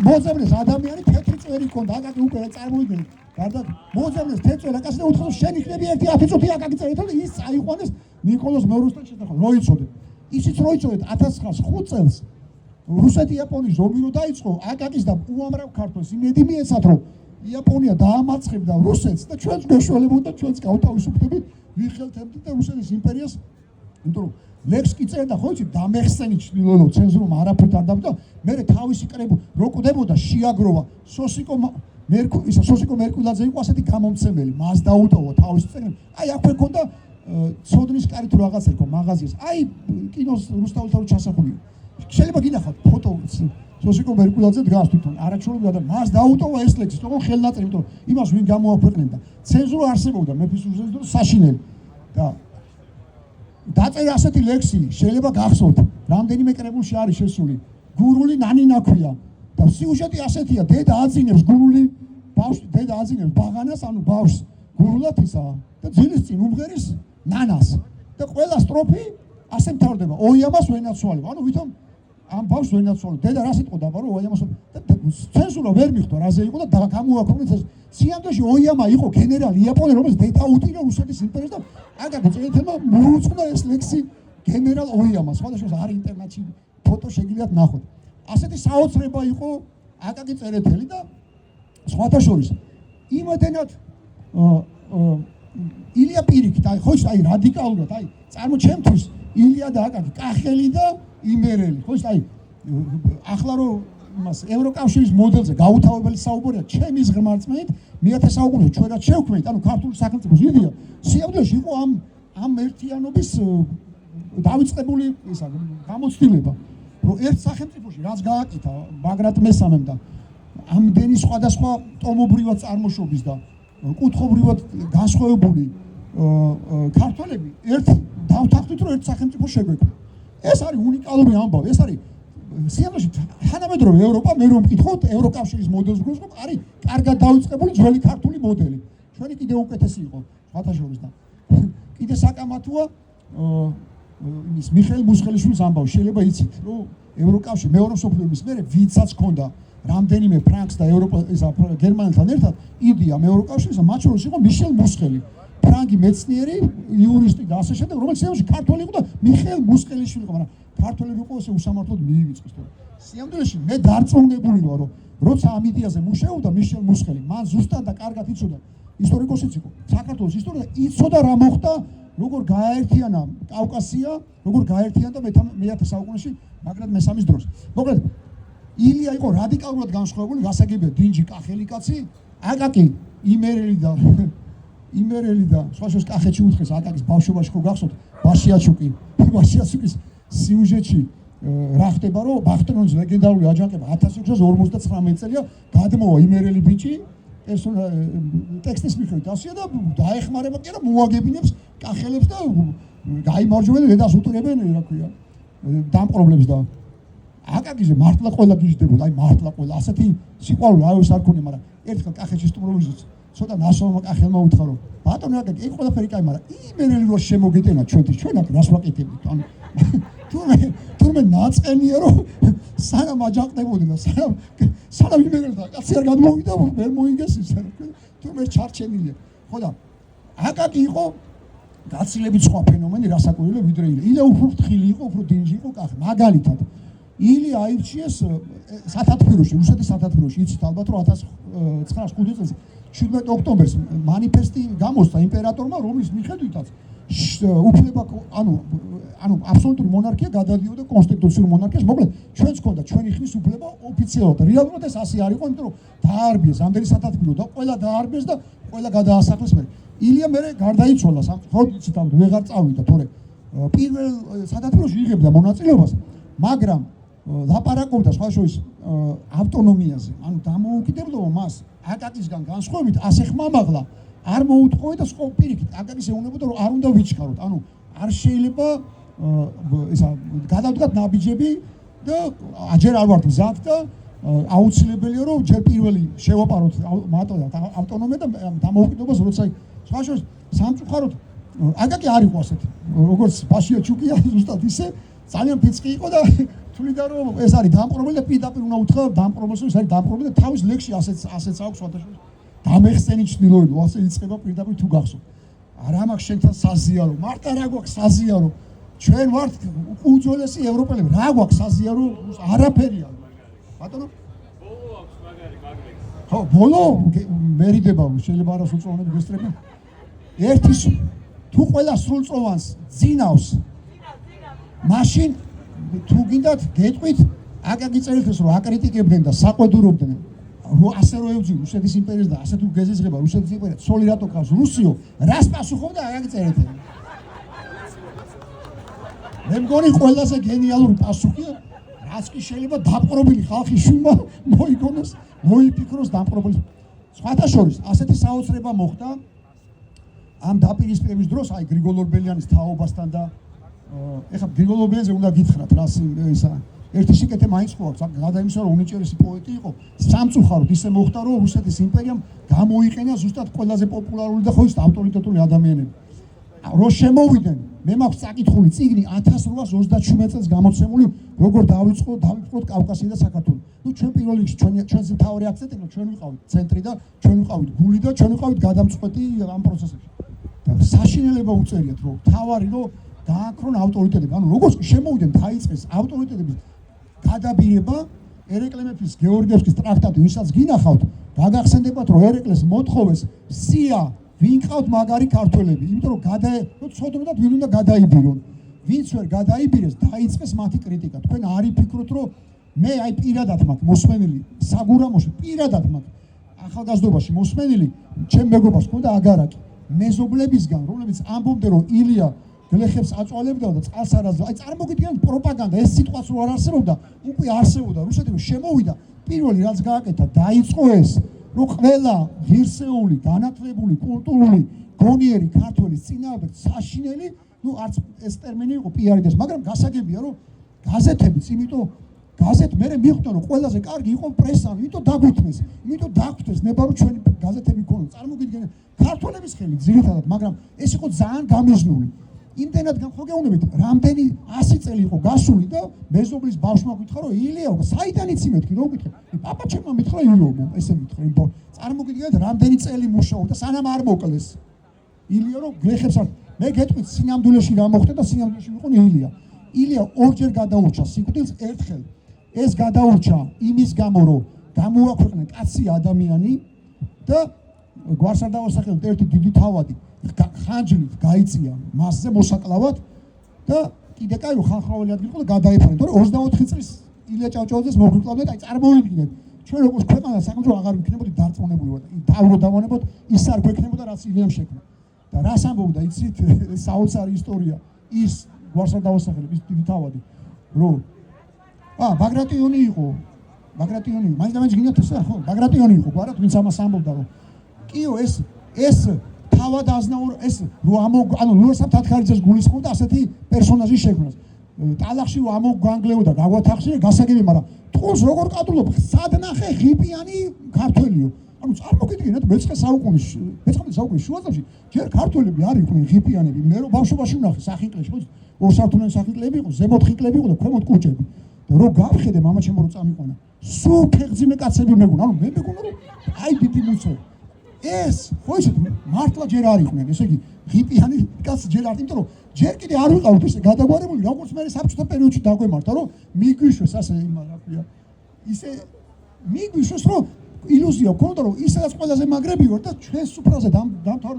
მოძებნეს ადამიანი თეთრი წვერი ქონდა აკაკი უკვე წარმოიდგინეთ გარდა მოძებნეს თეთრი აკაკი და უთხრა შენ იქნები ერთი 10 წუთი აკაკი წერეთელი ის წაიყვანეს ნიკოლოზ მეუროსთან შეთანხმება რო იცოდეთ ისიც რო იცოდეთ 1905 წელს რუსეთი იაპონიის ომი რო დაიწყო აკაკის და უამრავ ქართველს იმედი მიეცათ რომ იაპონია დაამარცხებდა რუსეთს და ჩვენს გვეშველებოდა ჩვენს გავთავისუფლდებით ვიხელთებდით და რუსეთის იმპერიას იმიტომ რომ ლექსკი წერდა ხო იცი დამეხსენი ჩნილო ცენზურამ არაფრით არ დამდა მე თავისი კრებო რო კვდებოდა შეაგროვა სოსიკო მერკულაძე იყო ასეთი გამომცემელი მას დაუტოვა თავისი წერილი აი აქვე ქონდა ცოდნის კარი თუ რაღაცა იყო მაღაზიას აი კინოს რუსთაველთან ჩასახული შეიძლება გინახავთ ფოტო სოსიკო მერკულაძე დგას თვითონ არაჩვეულებრივად და მას დაუტოვა ეს ლექსი თქო ხელნაწერი იმიტომ იმას ვინ გამოაქვეყნებდა ცენზურა არსებობდა მეფის უზენდო საშინელი და დაწერა ასეთი ლექსი შეიძლება გახსოვთ რამდენიმე კრებულში არის შესული გურული ნანინა ქვია და სიუჟეტი ასეთია დედა აძინებს გურული ბავშვს დედა აძინებს ბაღანას ანუ ბავშვს გურულად ისა და ძილის წინ უმღერის ნანას და ყველა სტროფი ასე მთავრდება ოიამას ვენაცვალებ ანუ ვითომ ამ ბავშვს ვენაცვალებ დედა რა სიტყვა დაბარო ოიამას ცენზურა ვერ მიხვდა რაზე იყო და გამოაქვეყნეს ეს სიამდვილეში ოიამა იყო გენერალი იაპონელი რომელიც დედა უტირა რუსეთის იმპერიას და აგაგო წელთელმა მოუწყდა ეს ლექსი გენერალ ოიამას სხვადასხვა არის ინტერნეტში ფოტო შეგიძლიათ ნახოთ ასეთი საოცრება იყო აკაკი წერეთელი და სხვათა შორის იმედენად ილია პირიქით აი ხო აი რადიკალურად აი წარმოჩემთვის ილია და აკაკი კახელი და იმერელი ხო აი ახლა რომ იმას ევროკავშირის მოდელზე გაუთავებელი საუბარია ჩემის ღმერთმენით მე-10 საუკუნეში ჩვენ რაც შევქმნით ანუ ქართული სახელმწიფოს იდეა სიამდვილეში იყო ამ ერთიანობის დავიწყებული ისა გამოცდილება რომ ერთ სახელმწიფოში რაც გააკეთა ბაგრატ მესამემ და ამდენი სხვადასხვა ტომობრივად წარმოშობის და კუთხობრივად განსხვავებული ქართველები ერთ დავთანხმდით რომ ერთ სახელმწიფოს შეგვექმნა ეს არის უნიკალური ამბავი ეს არის სიამოვნებაში თანამედროვე ევროპა მე რომ მკითხოთ ევროკავშირის მოდელს გვგონს არის კარგად დავიწყებული ძველი ქართული მოდელი ჩვენი კიდე უკეთესი იყო სხვათა შორის და კიდე საკამათოა იმის მიხეილ მუსხელიშვილის ამბავი შეიძლება იცით რომ ევროკავშირი მეორე მსოფლიო ომის მერე ვინცაც ჰქონდა რამდენიმე ფრანკს და გერმანელთან ერთად იდეა ევროკავშირისა მათ შორის იყო მიშელ მუსხელი ფრანგი მეცნიერი იურისტი და ასე შემდეგ რომელიც სიამოვნებაში ქართველი იყო და მიხეილ მუსხელიშვილი იყო მაგრამ ქართველები იყო ესე უსამართლოდ მიივიწყეს და სიამოვნებაში მე დარწმუნებული ვარ რომ როცა ამ იდეაზე მუშაობდა მიშელ მუსხელი მან ზუსტად და კარგად იცოდა ისტორიკოსიც იყო საქართველოს ისტორია და იცოდა რა მოხდა როგორ გააერთიანა კავკასია როგორ გააერთიანა მე-10 საუკუნეში ბაგრატ მესამის დროს მოკლედ ილია იყო რადიკალურად განსხვავებული გასაგებია დინჯი კახელი კაცი აკაკი იმერელი და სხვაშორის კახეთში უთხეს აკაკის ბავშვობაში ხო გახსოვთ ბაშიაჩუკის სიუჟეტში რა ხდება რომ ბახტრონის ლეგენდარული აჯანყება 1659 წელია გადმოვა იმერელი ბიჭი ეს ტექსტის მიხედვით ასია და დაეხმარება კი რა მოაგებინებს კახელებს და გაიმარჯვებენ დედას უტირებენ რა ქვია დამპყრობლებს და აკაკიზე მართლა ყველა გიждდებოდა აი მართლა ყველა ასეთი სიყვარული აუს არ ქონია მაგრამ ერთხელ კახეთში სტუმრობისას ცოტა ნაშრომმა კახელმა უთხრა რომ ბატონო აკაკი ეგ ყველაფერი კაი მაგრამ იმერელი რო შემოგეტენა ჩვენთვის ჩვენ აქ რას ვაკეთებთ ანუ თურმე ნაწყენია რომ სანამ აჯანყდებოდნენ და სანამ იმერელი და კაცი არ გადმოვიდა ვერ მოიგეს ის თურმე ჩარჩენილია ხო და აკაკი იყო გაცილებით სხვა ფენომენი რასაკვირველია ვიდრე ილია უფრო ფრთხილი იყო უფრო დინჯი იყო კახი მაგალითად ილია აირჩიეს სათათბიროში რუსეთის სათათბიროში იცით ალბათ რომ 1905 წელს 17 ოქტომბერს მანიფესტი გამოსცა იმპერატორმა რომლის მიხედვითაც უფლება ანუ აბსოლუტური მონარქია გადადიოდა კონსტიტუციურ მონარქიას მოკლედ ჩვენს ქონდა ჩვენი ხმის უფლება ოფიციალურად რეალურად ეს ასე არ იყო იმიტომ რომ დაარბიეს ამდენი სათათბირო და ყველა დაარბიეს და ყველა გადაასახლეს მე ილია მე გარდაიცვალა ხო იცით ამ ვეღარ წავიდა თორე პირველ სათათბიროში იღებდა მონაწილეობას მაგრამ ლაპარაკობდა სხვა შორის ავტონომიაზე ანუ დამოუკიდებლობა მას აკაკისგან განსხვავებით ასე ხმამაღლა არ მოუთხოვდა და პირიქით აკაკის ეუბნებოდა რომ არ უნდა ვიჩქაროთ ანუ არ შეიძლება ისა გადავდგათ ნაბიჯები და აჯერ არ ვართ მზად და აუცილებელია რომ ჯერ პირველი შევაპაროთ მარტო ავტონომია და დამოუკიდებლობას როცა სხვა შორის სამწუხაროდ აკაკი არ იყო ასეთი როგორც ბაშიაჩუკია ზუსტად ისე ძალიან ფიცხი იყო და თვლიდა რომ ეს არის დამპყრობელი და პირდაპირ უნდა უთხრა დამპყრობელს რომ ეს არის დამპყრობელი და თავის ლექსში ასეც აქვს სხვადასხვა დამეხსენი ჩნილოება ასე იწყება პირდაპირ თუ გახსოვთ არა მაქვს შენთან საზიარო მარტა რა გვაქვს საზიარო ჩვენ ვართ უძველესი ევროპელები რა გვაქვს საზიარო არაფერია ბატონო ბოლო აქვს მაგარი მაგლექსი ხო ბოლო მერიდება შეიძლება არასრულწლოვანები გესწრებენ ერთის თუ ყველა სრულწლოვანს ძინავს მაშინ თუ გინდათ გეტყვით აკაკი წერეთელს რომ აკრიტიკებდნენ და საყვედურობდნენ ასე რო ევძი რუსეთის იმპერიას და ასე თუ გეზიზღება რუსეთის იმპერია ცოლი რატო ყავს რუსიო რას პასუხობდა აკაკი წერეთელი მე მგონი ყველაზე გენიალური პასუხია რაც კი შეიძლება დაპყრობილი ხალხის შვილმა მოიგონოს, მოიფიქროს დაპყრობილი. სხვათა შორის ასეთი საოცრება მოხდა ამ დაპირისპირების დროს, აი გრიგოლ ორბელიანის თაობასთან და ეხლა გრიგოლ ორბელიანზე უნდა გითხრათ რა ისა ერთი სიკეთე მაინც ხო აქვს, გადაიმსა რომ უნიჭერესი პოეტი იყო, სამწუხაროდ ისე მოხდა რომ რუსეთის იმპერიამ გამოიყენა ზუსტად ყველაზე პოპულარული და ხო ის ავტორიტეტული ადამიანები. რო შემოვიდნენ, მე მაქვს წაკითხული წიგნი 1837 წელს გამოცემული, როგორ დავიწყოთ კავკასია და საქართველო. ნუ ჩვენ პირველ რიგში ჩვენს მთავარი აქცენტი რომ ჩვენ ვიყავით ცენტრი და ჩვენ ვიყავით გული და ჩვენ ვიყავით გადამწყვეტი ამ პროცესებში. და საშინელება უწერიათ რომ მთავარი რომ გააქრონ ავტორიტეტები. ანუ როგორც შემოვიდნენ დაიწყეს ავტორიტეტების გადაბირება. ერეკლე მეფის გეორგიევსკის ტრაქტატი ვისაც გინახავთ, გაგახსენდებათ რომ ერეკლეს მოთხოვეს სია ვინ ყავთ მაგარი ქართველები, იმიტომ რომ ცოდნოდათ ვინ უნდა გადაიბირონ. ვინც ვერ გადაიბირეს, დაიწყეს მათი კრიტიკა. თქვენ არ იფიქროთ რომ მე აი პირადად მაქვს მოსმენილი საგურამოში, პირადად მაქვს ახალგაზრდობაში მოსმენილი, ჩემ მეგობარს ჰქონდა აგარაკი მეზობლებისგან, რომლებიც ამბობდნენ რომ ილია გლეხებს აწვალებდა და წყალსარაზზე. აი წარმოგიდგენთ პროპაგანდა, ეს სიტყვაც რო არ არსებობდა, უკვე არსებობდა. რუსეთი რომ შემოვიდა, პირველი რაც გააკეთა, დაიწყო ეს, რომ ყველა ღირსეული, განათლებული, კულტურული, გონიერი ქართველის წინააღმდეგ საშინელი, ნუ არც ეს ტერმინი იყო პიარიდეს, მაგრამ გასაგებია რომ გაზეთებიც, იმიტომ გაზეთ მე მივხვდა რომ ყველაზე კარგი იყო პრესა, იმიტომ დაგვითმეს, იმიტომ დაგხვდეს ნება რომ ჩვენი გაზეთები ქონდა. წარმოგიდგენთ ქართველების ხელით ძირითადად, მაგრამ ეს იყო ძალიან გამიზნული. იმდენად ხო გეუბნებით, რამდენი 100 წელი იყო გასული და მეზობლის ბავშვმა გითხრა რომ ილიაო, საიდან იცი მეთქი, რო გითხრა. პაპაჩემმა მითხრა ილიაო, ესე მითხრა. წარმოგიდგენთ, რამდენი წელი მუშაობდა, სანამ არ მოკლეს. ილია რომ გლეხებს არ მე გეტყვით სინამდვილეში რა მოხდა და სინამდვილეში იყო ილია. ილია ორჯერ გადაურჩა სიკვდილს ერთხელ. ეს გადაურჩა იმის გამო, რომ გამოაქვეყნა კაცი ადამიანი და გვარს არ დავასახელოთ ერთი დიდი თავადი ხანჯლით გაიწია მასზე მოსაკლავად და კიდე კაი ხალხაული ადგილი იყო და გადაეფარა. თორე 24 წლის ილია ჭავჭავაძეს მოგვიკლავდნენ, აი წარმოვიდგინეთ. ჩვენ როგორც ქვეყანა საკუთრო აღარ ვიქნებოდი დარწმუნებული ვარ. თავრო დავანებოთ ის არ გვექნებოდა რაც ილიამ შექმნა. და რას ამბობდა იცით საოცარი ისტორია ის გვარს არ დავასახელებ ის დიდი თავადი რომ ბაგრატიონი იყო მაინც და მაინც გინდათ ესა ხო ბაგრატიონი იყო გვარად ვინც ამას ამბობდა რომ კიო ეს თავად აზნაურ ეს ანუ ლურსაბ თათქარიძეს გულისხმობდა ასეთი პერსონაჟი შექმნას. ტალახში ამოგანგლეოდა გაგვათახშე გასაგები, მაგრამ ტყუილს როგორ კატულობ სად ნახე ღიპიანი ქართველიო. ანუ წარმოგიდგენთ მე-19 საუკუნის შუა წლებში ჯერ ქართველები არ იყვნენ ღიპიანები. მე რო ბავშვობაში ვნახე სახინკლეში ხო ორსართულიანი სახინკლები იყო, ზემოთ ხინკლები იყო და ქვემოთ კუჭები. და რო გავხედე მამაჩემო რო წამიყვანა, სულ ფეხძიმე კაცები მეგონა. ანუ მე მეგონა რომ აი დიდი მუცე ეს ხო ისეთ მართლა ჯერ არ იყვნენ, ესე იგი ღიპიანი კაცი ჯერ არ, იმიტომ რომ ჯერ კიდე არ ვიყავთ ესე გადაგვარებული, როგორც მე საბჭოთა პერიოდში დაგვემართა, რომ მიგვიშვეს ასე იმა რა ქვია. ისე მიგვიშვეს რომ ილუზია გქონდა რომ ისაც ყველაზე მაგრები ვარ და ჩვენს სუფრაზე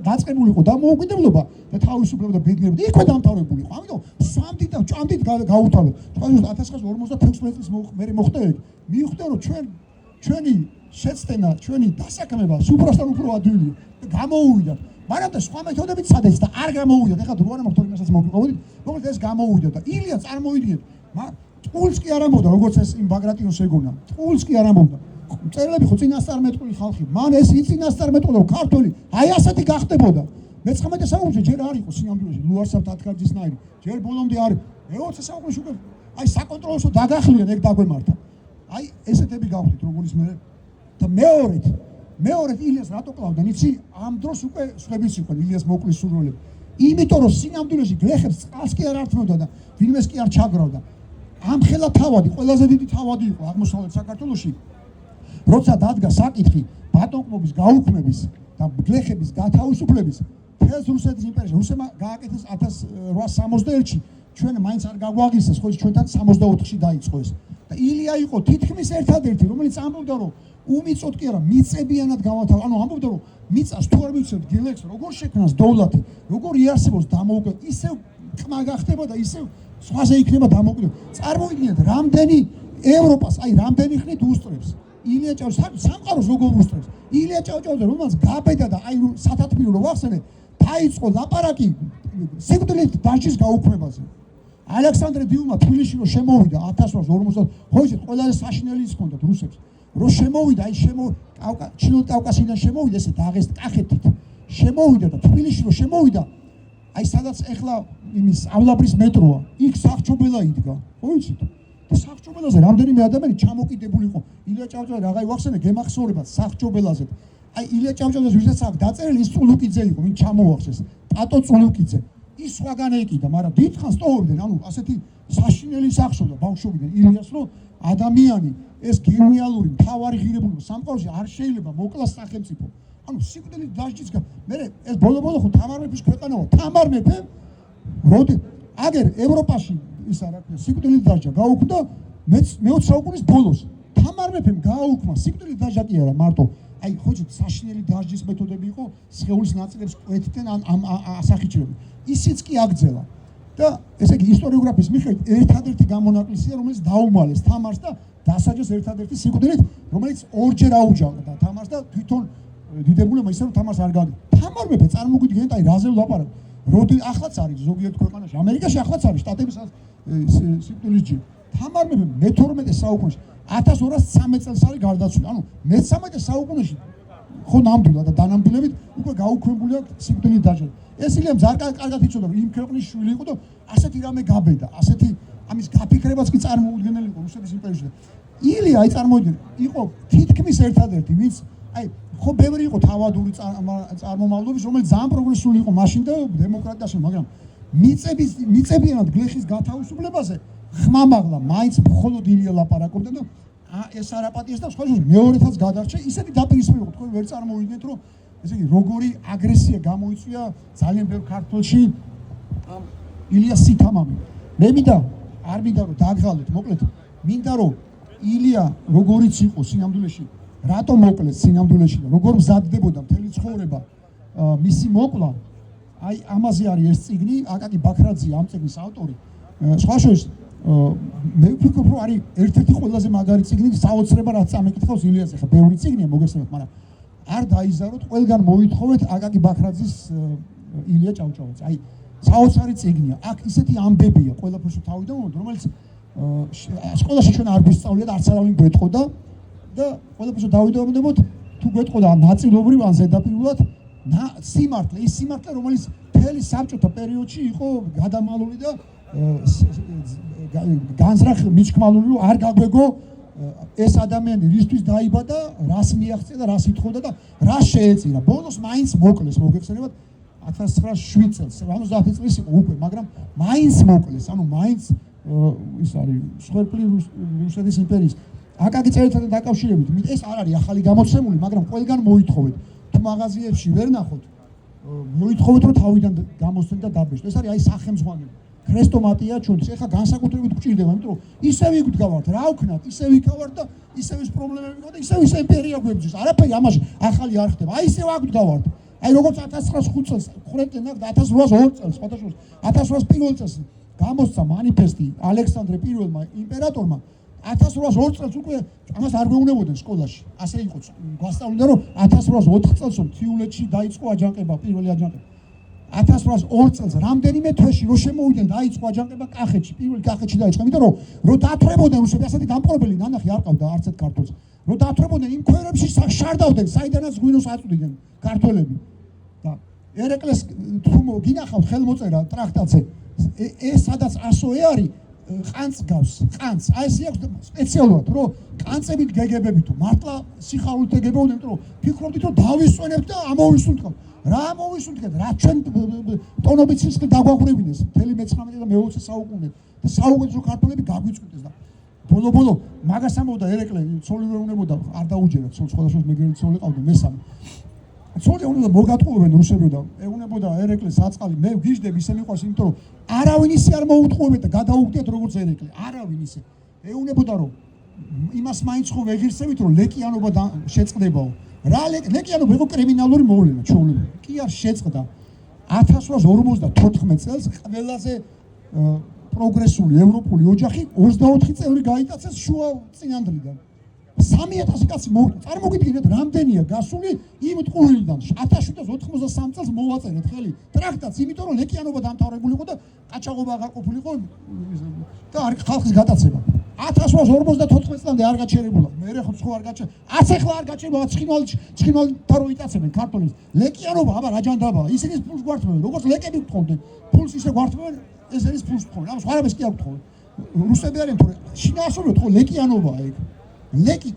დაწყებული იყო დამოუკიდებლობა და თავისუფლება და ბედნიერება იქვე დამთავრებული იყო. ამიტომ სამდით და ჭამდით გაუთავეთ. თქვენ 1956 წლის მერე მოხდა ეგ. მივხვდა რომ ჩვენი შეცდენა, ჩვენი დასაქმება სუფრასთან უფრო ადვილია და გამოუვიდა. მაგრამ და სხვა მეთოდებით სადაც და არ გამოუვიდა. ეხლა დრო არ მაქვს იმასაც მოგიყვებით, მოკლედ ეს გამოუვიდა და ილია წარმოიდგინეთ. ტყუილს კი არ ამბობდა როგორც ეს იმ ბაგრატიონს ეგონა. ტყუილს კი არ ამბობდა. წერილები ხო წინასწარმეტყვი ხალხი. მან ეს იწინასწარმეტყოდა რომ ქართველი აი ასეთი გახდებოდა. მე-19 საუკუნეში ჯერ არ იყო სინამდვილეში ლუარსაბ თათქარიძისნაირი. ჯერ ბოლომდე არ იყო. მე-20 საუკუნეში უკვე აი საკონტროლო დაგახლიან ეგ დაგვემართა. აი ესეთები გავხდით როგორც მე და მეორედ ილიას რატო კლავდნენ? იცი ამ დროს უკვე სხვებიც იყვნენ ილიას მოკლის სურვილები. იმიტომ რომ სინამდვილეში გლეხებს წყალს კი არ ართმევდა და ვინმეს კი არ ჩაგრავდა. ამხელა თავადი, ყველაზე დიდი თავადი იყო აღმოსავლეთ საქართველოში. როცა დადგა საკითხი ბატონყმობის გაუქმების და გლეხების გათავისუფლების მთელს რუსეთის იმპერიაში, რუსებმა გააკეთეს 1861-ში, ჩვენ მაინც არ გაგვაღიზეს, ხო ჩვენთან 64-ში დაიწყო ეს. და ილია იყო თითქმის ერთადერთი, რომელიც ამბობდა რომ უმიწოდ კი არა, მიწებიანად გავათავ, ანუ ამბობდა რომ მიწას თუ არ მივცემთ გლეხს, როგორ შექმნას დოვლათი, როგორ იარსებოს დამოუკიდებლობა, ისევ ყმა გახდება და ისევ სხვაზე იქნება დამოუკიდებლობა. წარმოვიდგინეთ, რამდენი ევროპას, აი რამდენი ხნით უსწრებს. ილია ჭავჭავაძე სამყაროს როგორ უსწრებს. ილია ჭავჭავაძე რომელმაც გაბედა და აი სათათბირო რო ვახსენე, დაიწყო ლაპარაკი სიკვდილით დაჯის გაუქმებაზე. ალექსანდრე დილმა თბილისში რომ შემოვიდა 1850 ხო იცით ყველაზე საშინელი ის ჰქონდათ რუსებს რომ შემოვიდა აი ჩრდილოეთ კავკასიიდან შემოვიდა ესე დაღესტ კახეთით შემოვიდა და თბილისში რომ შემოვიდა აი სადაც ეხლა იმის ავლაბრის მეტროა იქ სახჭობელა იდგა ხო იცით და სახჭობელაზე რამდენიმე ადამიანი ჩამოკიდებული იყო ილია ჭავჭავაძე რაღა ივახსენე გემახსოვრებად სახჭობელაზე აი ილია ჭავჭავაძეს ვისაც აქვს დაწერილი ის წულუკიძე იყო ვინ ჩამოახსეს პატო წულუკიძე ის სხვაგან ეკიდა მაგრამ დიდხანს ტოვებდნენ ანუ ასეთი საშინელი სახსოვდა ბავშვობიდან ილიას რომ ადამიანი ეს გენიალური მთავარი ღირებულება სამყაროში არ შეიძლება მოკლას სახელმწიფო ანუ სიკვდილით დასჯის მე ეს ბოლო-ბოლო ხო თამარ მეფის ქვეყანაა თამარ მეფე როდი აგერ ევროპაში ის არა ქვია სიკვდილით დასჯა გაუქმდა მე-20 საუკუნის ბოლოს თამარ მეფემ გააუქმა სიკვდილით დასჯა კი არა მარტო აი ხო იცით საშინელი დასჯის მეთოდები იყო სხეულის ნაწილებს კვეთდნენ ამ ასახიჩრები ისიც კი აგძელა და ესე იგი ისტორიოგრაფიის მიხედვით ერთადერთი გამონაკლისია რომელიც დაუმალეს თამარს და დასაჯეს ერთადერთი სიკვდილით რომელიც ორჯერ აუჯანყდა თამარს და თვითონ დიდებულებმა ისე რომ თამარს არ გააგდა თამარ მეფე წარმოგვიდგენთ აი რაზე ვლაპარაკ როდი ახლაც არის ზოგიერთ ქვეყანაში ამერიკაში ახლაც არის შტატების სიკვდილის ჯი თამარ მეფე მე-12 საუკუნეში 1213 წელს არის გარდაცვლილი ანუ მე-13 საუკუნეში ხო ნამდვილად და დანამდვილებით უკვე გაუქმებული აქვს სიკვდილით დასჯა ეს ილიამ კარგად იცოდა იმ ქვეყნის შვილი იყო და ასეთი რამე გაბედა ასეთი ამის გაფიქრებაც კი წარმოუდგენელი იყო რუსეთის იმპერიაში ილია აი წარმოიდგინე იყო თითქმის ერთადერთი ვინც აი ხო ბევრი იყო თავადური წარმომავლობის რომელიც ძალიან პროგრესული იყო მაშინ და დემოკრატიაში მაგრამ მიწებიანად გლეხის გათავისუფლებაზე ხმამაღლა მაინც მხოლოდ ილია ლაპარაკობდა და ეს არაპატიეს და სხვა მეორეთაც გადარჩა ისეთი დაპირისპირება იყო თქვენ ვერ წარმოვიდგენთ რომ ესე იგი როგორი აგრესია გამოიწვია ძალიან ბევრ ქართველში ილიას სითამამი მე არ მინდა რომ დაგღალოთ მოკლედ მინდა რომ ილია როგორიც იყო სინამდვილეში რატომ მოკლეს სინამდვილეში და როგორ მზადდებოდა მთელი ცხოვრება მისი მოკლა აი ამაზე არის ეს წიგნი აკაკი ბაქრაძე ამ წიგნის ავტორი სხვა შორის მე ვფიქრობ რომ არის ერთ-ერთი ყველაზე მაგარი წიგნი საოცრება რაც ამეკითხავს ილიას ახლა ბევრი წიგნია მოგესწრებთ მაგრამ არ დაიზაროთ ყველგან მოითხოვეთ აკაკი ბაქრაძის ილია ჭავჭავაძე აი საოცარი წიგნია აქ ისეთი ამბებია ყველაფერში თავიდან რომელიც სკოლაში ჩვენ არ გვისწავლია და არც არავინ გვეტყოდა და ყველაფერში დავიდოვებდებით თუ გვეტყოდა ნაწილობრივ ან ზედაპირულად სიმართლე ის სიმართლე რომელიც მთელი საბჭოთა პერიოდში იყო გადამალული და განზრახ მიჩქმალული რომ არ გაგვეგო ეს ადამიანი რისთვის დაიბადა რას მიაღწია და რას ითხოვდა და რას შეეწირა ბოლოს მაინც მოკლეს მოგეხსენებათ 1907 წელს 50 წლის იყო უკვე მაგრამ მაინც მოკლეს ანუ მაინც ის არის მსხვერპლი რუსეთის იმპერიის აკაკი წერეთთან დაკავშირებით ეს არ არის ახალი გამოცემული მაგრამ ყველგან მოითხოვეთ თუ მაღაზიებში ვერ ნახოთ მოითხოვეთ რომ თავიდან გამოსცენ და დაბეჭდეთ ეს არის აი სახელმძღვანელო ქრესტომატია ჩვენთვის ეხა განსაკუთრებით გვჭირდება იმიტომ რომ ისევ ვიქგავართ რა ვქნათ ისევ ვიქავართ და ისევ ის პრობლემები გქონდა ისევ ის იმპერია გვებძის არაფერი ამაში ახალი არ ხდება აი ისევ ვიქგავართ აი როგორც 1905 წელს ხრებდნენ და 1802 წელს ფოტოშოს 1801 წელს გამოსცა მანიფესტი ალექსანდრე პირველმა იმპერატორმა 1802 წელს უკვე ამას არ გვეუბნებოდნენ სკოლაში ასე იყო გვასწავლიდა რომ 1804 წელს თიულეთში დაიწყო აჯანყება პირველი აჯანყება 1802 წელს რამდენიმე თვეში რო შემოვიდნენ დაიწყო აჯანყება კახეთში პირველი კახეთში დაიწყო იმიტომ რომ დათვრებოდნენ რუსები ასეთი დამპყრობელი ნანახი არ ყავდა არც ერთ ქართველს რომ დათვრებოდნენ იმ ქვერებში შარდავდნენ საიდანაც გვინოს აწვდიდნენ ქართველები და ერეკლეს თუ გინახავთ ხელმოწერა ტრაქტატზე ეს სადაც ასოე არის ყანწ გავს ყანწ აი ეს აქვს სპეციალურად რომ ყანწებით გეგებებით მართლა სიხარულით გეგებოდნენ იმიტომ რომ ფიქრობდით რომ დავისვენებთ და ამოვისუნთქავთ რა ამოვისუნთქეთ რა ჩვენ ტონობით სისხლი დაგვაყურებინეს მთელი მე-19 და მე-20 საუკუნე და საუკეთესო ქართველები გაგვიწყვიტეს და ბოლო მაგას ამბობდა ერეკლე ცოლი ვერ უნებოდა არ დაუჯერა ცოლ სხვადასხვა მეგრელი ცოლი ყავდა მესამე ცოლი უნდა მოგატყუებენ რუსები და ეუნებოდა ერეკლეს საწყალი მე ვგიჟდები ისე მიყვარს იმიტომ რომ არავინ ისე არ მოუტყუებეთ და გადაუგდეთ როგორც ერეკლე არავინ ისე ეუნებოდა რომ იმას მაინც ხო ვეღირსებით რომ ლეკიანობა შეწყდებაო რა ლეკიანობა იყო კრიმინალური მოვლენა ჩვეულებრივ კი არ შეწყდა 1854 წელს ყველაზე პროგრესული ევროპული ოჯახი 24 წევრი გაიტაცეს შუა წინანდრიდან 3000 კაცი მოვიდა. წარმოგიდგენთ, რამდენია გასული იმ ტყუილიდან 1783 წელს მოვაწერეთ ხელი ტრაქტატს, იმიტომ რომ ლეკიანობა დამთავრებული იყო და ყაჩაღობა აღარ ყოფილიყო და ხალხის გატაცება. 1854 წლამდე არ გაჩერებულა. მე ხო არ გაჩერებულა. არც ახლა არ გაჩერებულა. ცხინვალთა რო იტაცებენ ქართულის. ლეკიანობა აბა რა ჯანდაბაა. ისინი ფულს გვართმევენ, როგორც ლეკები გთხოვდნენ. ფულს ისე გვართმევენ, ესეც ფულს გთხოვენ. ამ სხვაებეს კი არ გთხოვენ. რუსები არიან თორე შინაარსობრივად ხო ლეკიანობაა ეგ. ლეკი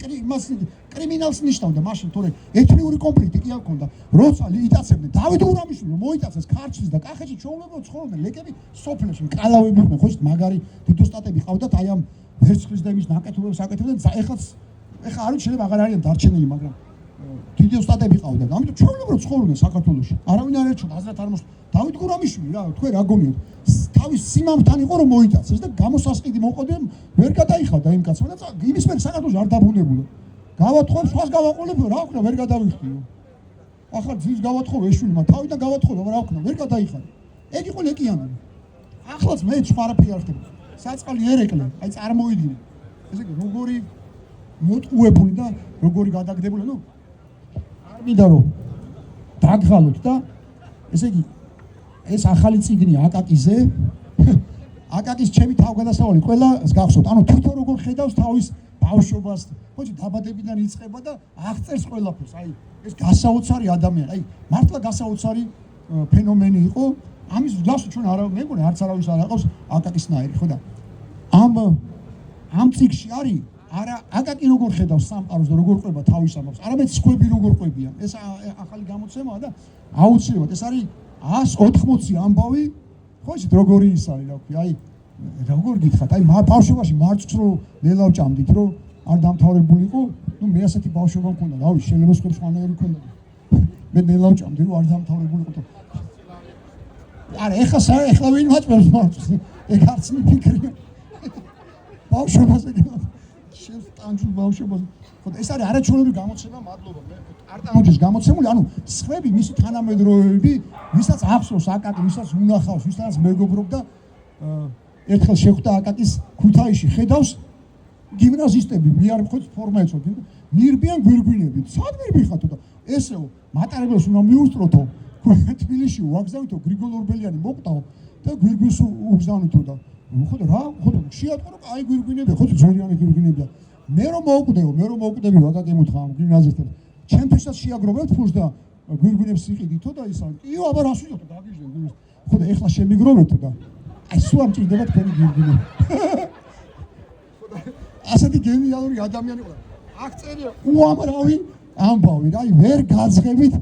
კრიმინალს ნიშნავდა მაშინ თორე ეთნიური კონფლიქტი კი არ ქონდა. როცა იტაცებდნენ დავით გურამიშვილი მოიტაცეს ქართლის და კახეთში ჩვეულებრივ ცხოვრობდნენ ლეკები სოფლებში, კალავები იყვნენ, ხო ისე მაგარი დიდოსტატები ყავდათ აი ამ ვერცხლის და იმის ნაკეთობებს აკეთებდნენ. ეხლა არ ვიცი შეიძლება აღარ არიან დარჩენილი, მაგრამ დიდოსტატები ყავდათ. ამიტომ ჩვეულებრივ ცხოვრობდნენ საქართველოში. არავინ არ ერჩოდა აზრად არ მოსვლა. დავით გურამიშვილი რა თქვენ რა გონიათ? თავის სიმამთან იყო რომ მოიტაცეს და გამოსასყიდი მოყოლდა ვერ გადაიხადა იმ კაცმა და იმის მერე საქართველოს არ დაბრუნებულა. გავათხოვ სხვას გავაყოლებო რა ვქნა ვერ გადავიხდიო. ახლა ძის გავათხოვ ეშვილმა თავიდან გავათხოვ რა ვქნა ვერ გადაიხადა. ეგ იყო ლეკიანობა. ახლაც მე სხვა არაფერი არ ხდება. საწყალი ერეკლე, აი წარმოვიდგინე. ესე იგი როგორი მოტყუებული და როგორი გადაგდებული, ნუ არ მინდა რომ დაგღალოთ და ესე იგი ეს ახალი წიგნი აკაკიზე აკაკის ჩემი თავგადასავალი ყველას გახსოვთ. ანუ თვითონ როგორ ხედავს თავის ბავშვობას, ხოჭი დაბადებიდან იწყება და აღწერს ყველაფერს. აი ეს გასაოცარი ადამიანი, აი მართლა გასაოცარი ფენომენი იყო. ამის გასო ჩვენ არა მეგონი არც არავის არ აყავს აკაკისნაირი, ხო და ამ წიგში არის არა აკაკი როგორ ხედავს სამყაროს და როგორ ყვება თავის ამბავს, არამედ სხვები როგორ ყვებიან. ეს ახალი გამოცემაა და აუცილებლად ეს არის 180 ამბავი, ხო იცით როგორი ის არის, რა ვქი, აი როგორ გითხათ, აი ბავშვობაში მარცხს რო ნელავჭამდით, რომ არ დამთავრებული იყო, ნუ მე ასეთი ბავშვობა მქონდა, რა ვიცი, შეიძლება სხვებს ხანაერი მქონდა. მე ნელავჭამდე რომ არ დამთავრებული იყო. არა, ეხლა ვინ მაჭმევს მარცხს? ეგ არც მიფიქრია. ბავშვობაზე შენ ტანჯულ ბავშვობაზე. ხო, ეს არის არაჩვეულებრივი გამოცემა, მადლობა. მე არტამოჯის გამოცემული, ანუ სხვები მისი თანამედროვეები, ვისაც ახსოვს აკაკი, ვისაც უნახავს, ვისაც მეგობრობდა, ერთხელ შეხვდა აკაკის ქუთაისში, ხედავს გიმნაზისტები, მე არ მხოც ფორმა ეცოთ, მირბიან გვირგვინებით. სად მირბიხათო და ესეო, მატარებელს უნდა მიუსწროთო. თბილისში ვაგზავნითო, გრიგოლ ორბელიანი მოკვდაო და გვირგვინს უგზავნითო და ხო და რა, ხო და შეატყო რომ აი გვირგვინებია, ხო ძვირიანი გვირგვინებია. მე რომ მოვკვდები აკაკი ემუთხა ამ გიმნაზისტებს. ჩემთვისაც შეაგროვებთ ფულს და გვირგვინებს იყიდითო და ისა. იო, აბა რას ვიზოთ დაგიჟდენ. ხო და ეხლა შემიგროვებთო და აი სულ არ მჭირდება თქვენი გვირგვინები. ასეთი გენიალური ადამიანი ყო. აქ წერია უამრავი ამბავი, აი ვერ გაძღებით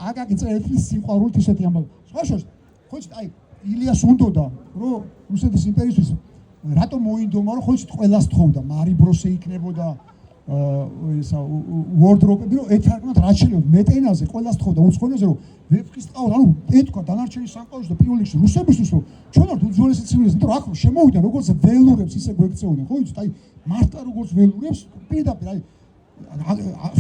აკაკი წერეთლის სიყვარულით ისეთი ამბავი. სხვაშორის ხო იცით აი ილიას უნდოდა რომ რუსეთის იმპერიისთვის რატომ მოინდომა რომ ხო იცით ყველას თხოვდა მარიბროსე იქნებოდა ესა ვორდროპები რომ ეთარგმნათ რაც შეიძლება მეტენაზე ყველას თხოვდა უცხოენაზე რომ ვეფხისტყაოს ანუ ეთქვა დანარჩენი სამყაროში და პირველ რიგში რუსებისთვის რომ ჩვენ ვართ უძველესი ცივილიზაცია იმიტომ რომ ახლა შემოვიდა როგორც ველურებს ისე გვექცეოდნენ ხო იცით აი მართლა როგორც ველურებს პირდაპირ აი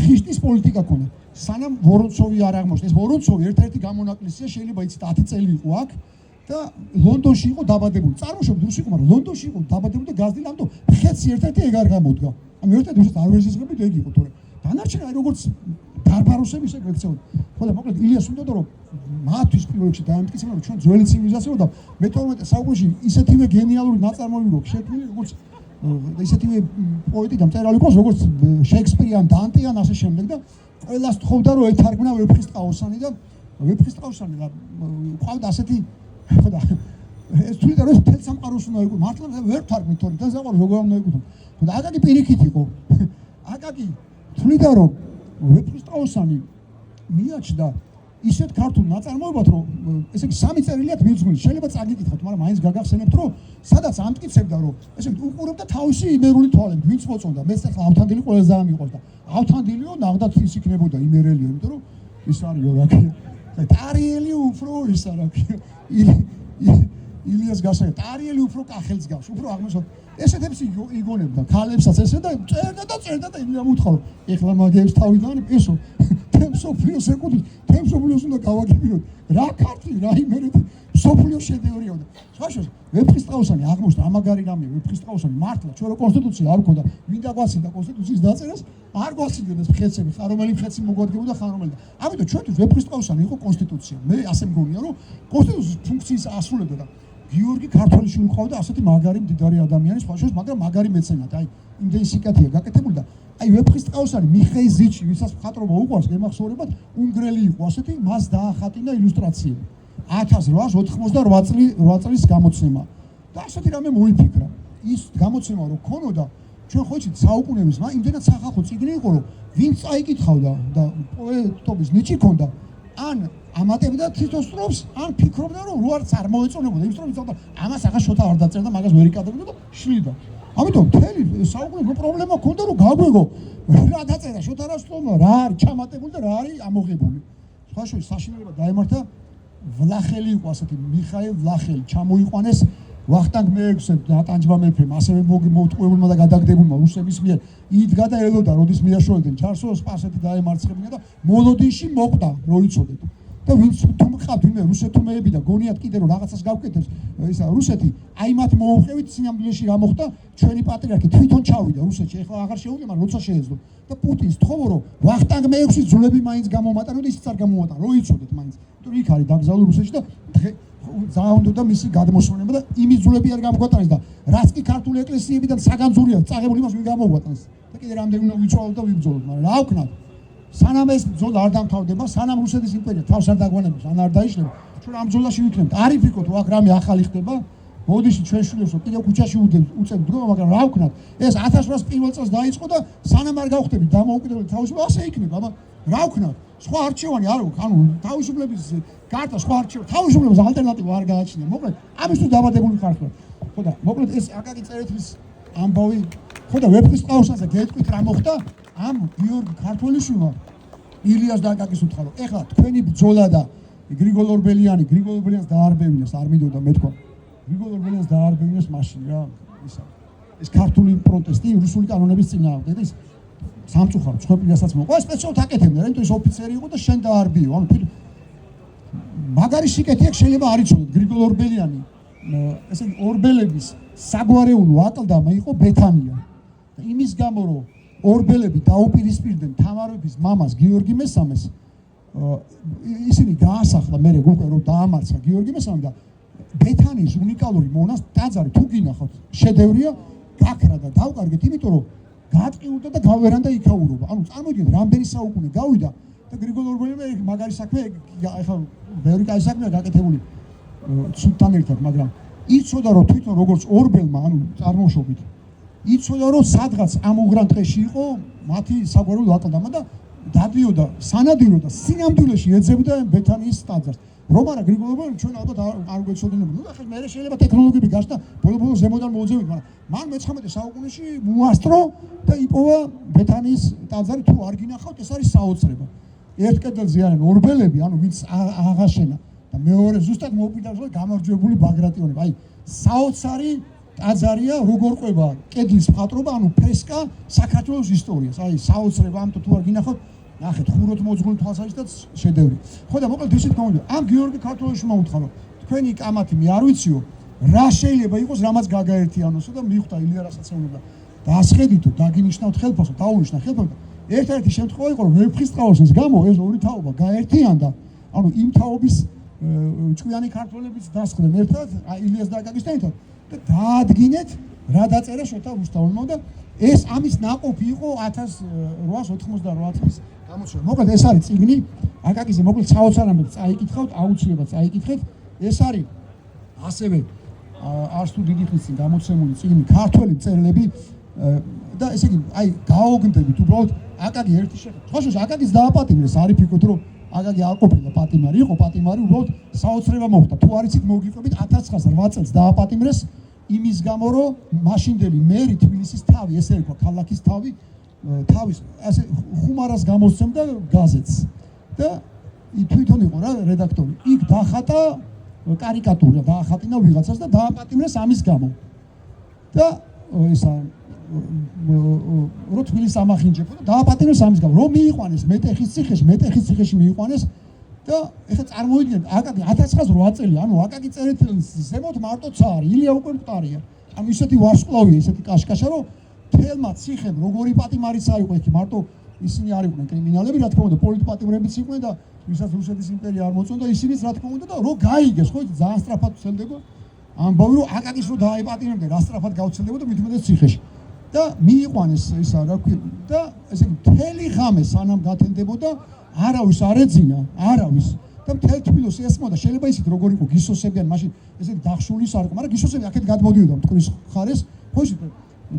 ხიშტის პოლიტიკა ქონდა სანამ ვორონცოვი არ აღმოჩნდა ეს ვორონცოვი ერთ-ერთი გამონაკლისია შეიძლება იცით 10 წელი იყო აქ და ლონდონში იყო დაბადებული. წარმოშობთ რუსი იყო, მაგრამ ლონდონში იყო დაბადებული და გაზრდილი, ამიტომ ხეთს ერთ-ერთი ეგ არ გამოდგა. ანუ ერთ-ერთი ვისაც არ ვეზიზღებით ეგ იყო, თორე დანარჩენი აი როგორც ბარბაროსები ისე გვექცეოდნენ. ხო და მოკლედ ილიას უნდოდა რომ მათთვის პირველ რიგში დაემტკიცებინა რომ ჩვენ ძველი ცივილიზაცია და მე-12 საუკუნეში ისეთივე გენიალური ნაწარმოები გვაქვს შექმნილი, როგორც ისეთივე პოეტი და მწერალი გვაქვს, როგორც შექსპირი ან დანტე ან ასე შემდეგ და ყველას თხოვდა რომ ეთარგმნა ვეფხისტყაოსანი და ვეფხისტყაოსანი ყავდა ასეთი ხო და ეს თვითონ ეს თელ სამყაროს უნდა იყო მართლა ვერ თარგმნით თორე და ზაყარო როგორ უნდა იყო და აკაკი პირიქით იყო აკაკი თვითონ რომ ვეფხისტყაოსანი მიაჩნდა ისეთ ქართულ ნაწარმოებად რომ ესე იგი სამი წერილია თბილისგული შეიძლება წაგიკითხოთ მაგრამ მაინც გაგახსენებთ რომ სადაც ამტკიცებდა რომ ესე იგი უყურებდა თავისი იმერული თვალებით ვინც მოწონდა მეც ახლა ავთანდილი ყველაზე ამიყვარს და ავთანდილიო ნახდათ ის იქნებოდა იმერელია იმიტომ რომ ის არისო რა და ტარიელი უფრო ის არა ილიას გასაგებ ტარიელი უფრო კახელს გავს უფრო აღმოსავლეთ ესეთებს იგონებდა ქალებსაც ესე და წერდა და იმამ უთხოვ ეხლა მაგებს თავიდან ესო მსოფლიოს ეკუთვნის, მსოფლიოს უნდა გავაგებინოთ. რა ქართლი, რა იმერეთი, მსოფლიოს შედევრია და სხვაშორის ვეფხისტყაოსანი აღმოჩნდა ამაგარი რამე, ვეფხისტყაოსანი მართლა ჩვენ რო კონსტიტუცია არ ქონდა, ვინდა გვაცინდა კონსტიტუციის დაწერას, არ გვაცინდნენ მხეცები, ხა რომელი მხეცი მოგვადგებოდა, ხა რომელი. ამიტომ ჩვენთვის ვეფხისტყაოსანი იყო კონსტიტუცია. მე ასე მგონია, რომ კონსტიტუციის ფუნქციის ასრულებდა და გიორგი ქართველიშვილი ყავდა ასეთი მაგარი მდიდარი ადამიანი, სხვაშორის, მაგრამ მაგარი მეცენატი, აი იმდენი სიკათეა გაკეთებული და აი ვეფხისტყაოსანი მიხეილ ზიჩი, ვისაც მხატვრობა უყვარს, გემახსოვრებათ, უნგრელი იყო ასეთი, მას დაახატინა ილუსტრაციები. 1888 წლის გამოცემა. და ასეთი რამე მოიფიქრა. ის გამოცემა რო ქონოდა, ჩვენ ხო იცით საუკუნეების, იმდენად სახალხო წიგნი იყო, რომ ვინც წაიკითხავდა და პოეტობის ნიჭი ქონდა, ან ამატებდა თვითოსტროფს, ან ფიქრობდა, რომ რო არ წარმოეწონებოდა, იმის რომ იცოდა, ამას ახლა შოთა არ დაწერდა, მაგას ვერ იკადრებდა და შლიდა. ამიტომ მთელი საუკუნეების პრობლემა ქონდა, რომ გაგვეგო რა დაწერა შოთა რასტოვმა, რა არის ჩამატებული და რა არის ამოღებული. სხვაშორის საშინელება დაემართა ვლახელი იყო ასეთი მიხაილ ვლახელი ჩამოიყვანეს ვახტანგ მეექვსე დატანჯვა მეფემ ასევე მოვტყუებულმა და გადაგდებულმა რუსების მიერ იდგა და ელოდა როდის მიაშორდნენ ჩარსოს სპარსეთი დაემარცხებინა და მოლოდინში მოკვდა რო იცოდეთ და ვინც თუ მყავთ ვინმე რუსეთუმეები და გონიათ კიდე რომ რაღაცას გავკეთებს ისა რუსეთი აი მათ მოუყევით სინამდვილეში რა მოხდა ჩვენი პატრიარქი თვითონ ჩავიდა რუსეთში ეხლა აღარ შეუძლია მაგრამ როცა შეეძლო და პუტინს თხოვო რომ ვახტანგ მეექვსის ძვლები მაინც გამომატანო და ისიც არ გამომატანო რო იცოდეთ მაინც იმიტომ იქ არის დაკრძალული რუსეთში და ზაუნდოდა მისი გადმოსვენება და იმის ძვლები არ გამოგვატანეს და რაც კი ქართული ეკლესიებიდან საგანძურია წაღებული იმას ვინ გამოგვატანს და კიდე რამდენი უნდა ვიწვალოთ და ვიბრძოლოთ მაგრამ რა ვქნათ სანამ ეს ბრძოლა არ დამთავრდება სანამ რუსეთის იმპერია თავს არ დაგვანებს ან არ დაიშლება ჩვენ ამ ბრძოლაში ვიქნებთ არ იფიქროთ რომ აქ რამე ახალი ხდება მოდიში ჩვენ შვილებსო კიდევ ქუჩაში უწევთ დგომა მაგრამ რა ვქნათ ეს 1801 წელს დაიწყო და სანამ არ გავხდებით დამოუკიდებელი თავისუფლება ასე იქნება აბა რა ვქნათ სხვა არჩევანი არ აქვს ანუ თავისუფლების გარდა სხვა არჩევანი თავისუფლების ალტერნატივა არ გააჩნია მოკლედ ამისთვის დაბადებული ხართ ხო და მოკლედ ეს აკაკი წერეთლის ამბავი ხო და ვეფხისტყაოსანზე გეტყვით რა მოხდა ამ გიორგი ქართველიშვილმა ილიას და აკაკის უთხრა რომ ეხლა თქვენი ბრძოლა და გრიგოლ ორბელიანს დაარბევინეს არ მინდოდა მეთქვა გრიგოლ ორბელიანს დაარბევინეს მაშინ რა ისა ეს ქართული პროტესტი რუსული კანონების წინააღმდეგ ის სამწუხაროდ შეფილასაც მოყვა სპეციალურად აკეთებდნენ რა იმიტომ ის ოფიცერი იყო და შენ დაარბიო ანუ მაგარი სიკეთე აქ შეიძლება არ იცოდეთ გრიგოლ ორბელიანი ესე ორბელების საგვარეულო აკლდამა იყო ბეთანია და იმის გამო რომ ორბელები დაუპირისპირდნენ თამარების მამას გიორგი მესამეს ისინი გაასახლა მე უკვე რომ დაამარცხა გიორგი მესამე და ბეთანიის უნიკალური ტაძარი თუ გინახავთ შედევრია გაქრა და დავკარგეთ იმიტომ რომ გაატყიურდა და გავერანდა იქაურობა ანუ წარმოგიდგენთ რამდენი საუკუნე გავიდა და გრიგოლ ორბელიანი მაგარი საქმე ეხლა ბევრი კაი საქმეა გაკეთებული ცუდთან ერთად მაგრამ იცოდა რომ თვითონ როგორც ორბელმა ანუ წარმოშობით იცოდა რომ სადღაც ამ უღრან დღეში იყო მათი საგვარეულო აკლდამა და დადიოდა სანადირო და სინამდვილეში ეძებდა ბეთანიის ტაძარს რომ არა გრიგოლ ორბელიანი ჩვენ ალბათ არ გვეცოდინებოდა ნუ ახლა მე შეიძლება ტექნოლოგიები გაშთა ბოლო ზემოდან მოუძებით მაგრამ მან მე-19 საუკუნეში მოასწრო და იპოვა ბეთანიის ტაძარი თუ არ გინახავთ ეს არის საოცრება ერთ კედელზე არიან ორბელები ანუ ვინც აღაშენა და მეორე ზუსტად მოუპირდაპირე გამარჯვებული ბაგრატიონები აი საოცარი ტაძარია როგორ ყვება კედლის მხატვრობა ანუ ფრესკა საქართველოს ისტორიას აი საოცრება ამიტომ თუ არ გინახავთ ნახეთ ხუროთ მოძღული თვალსაჩინო შედევრი ხო და მოკლედ ისეთ გამოვიდა ამ გიორგი ქართველიშვილმა უთხრა რომ თქვენი კამათი მე არ ვიციო რა შეიძლება იყოს რამაც გაგაერთიანოსო და მიხვდა ილია რასაცეულობა დაასხედითო დაგინიშნავთ ხელფასო დაუნიშნა ხელფასო ერთ-ერთი შემთხვევა იყო რომ ვეფხისტყაოსნის გამო ეს ორი თაობა გაერთიანდა ანუ იმ თაობის ჭკვიანი ქართველებიც დასხდნენ ერთად ილიას და აკაკისთან ერთად და დაადგინეთ რა დაწერა შოთა რუსთაველმა და ეს ამის ნაყოფი იყო 1898 წლის გამოცემა. მოკლედ ეს არის წიგნი აკაკიზე მოკლედ საოცარამდე წაიკითხავთ, აუცილებლად წაიკითხეთ. ეს არის ასევე არც თუ დიდი ხნის წინ გამოცემული წიგნი ქართველი მწერლები და ესე იგი აი გაოგნდებით უბრალოდ აკაკი ერთი ხოშოს აკაკის დააპატიმრეს არ იფიქროთ რომ აკაკი არ ყოფილა პატიმარი იყო პატიმარი უბრალოდ საოცრება მოხდა თუ არ იცით მოგიყვებით 1908 წელს დააპატიმრეს იმის გამო რომ მაშინდელი მერი თბილისის თავი ესე ერქვა ქალაქის თავი თავის ასე ხუმარას გამოსცემდა გაზეთს და თვითონ იყო რა რედაქტორი იქ დახატა კარიკატურა დაახატინა ვიღაცას და დააპატიმრეს ამის გამო და ისა რო თბილისს ამახინჯებო და დააპატიმრეს ამის გამო რომ მიიყვანეს მეტეხის ციხეში მიიყვანეს და ეხლა წარმოიდგინეთ აკაკი 1908 წელი ანუ აკაკი წერეთლის ზემოთ მარტოც არის ილია უკვე მყარია ანუ ისეთი ვარსკვლავია ისეთი კაშკაშა რომ თელმა ციხემ როგორი პატიმარიც აიყო იქ მარტო ისინი არ იყვნენ კრიმინალები რა თქმა უნდა პოლიტპატიმრებიც იყვნენ და ვისაც რუსეთის იმპერია არ მოწონდა ისინიც რა თქმა უნდა და რო გაიგეს ხო ძალიან სწრაფად ვცელდება ამბავი რომ აკაკის რო დააეპატიმრებდნენ რა სწრაფად გავცელდებოდა მithumedes ციხეში და მიიყვანეს ისა რა ქვია და ესე იგი მთელი ღამე სანამ გათენდებოდა არავის არ ეძინა არავის და მთელ თბილისს ესმოდა შეიძლება ისიც როგორ იყო გისოსებიან მაშინ ესეთი დახშული სარკო მაგრამ გისოსები აქეთ გადმოდიოდა მტკვრის ხარეს ხო ისე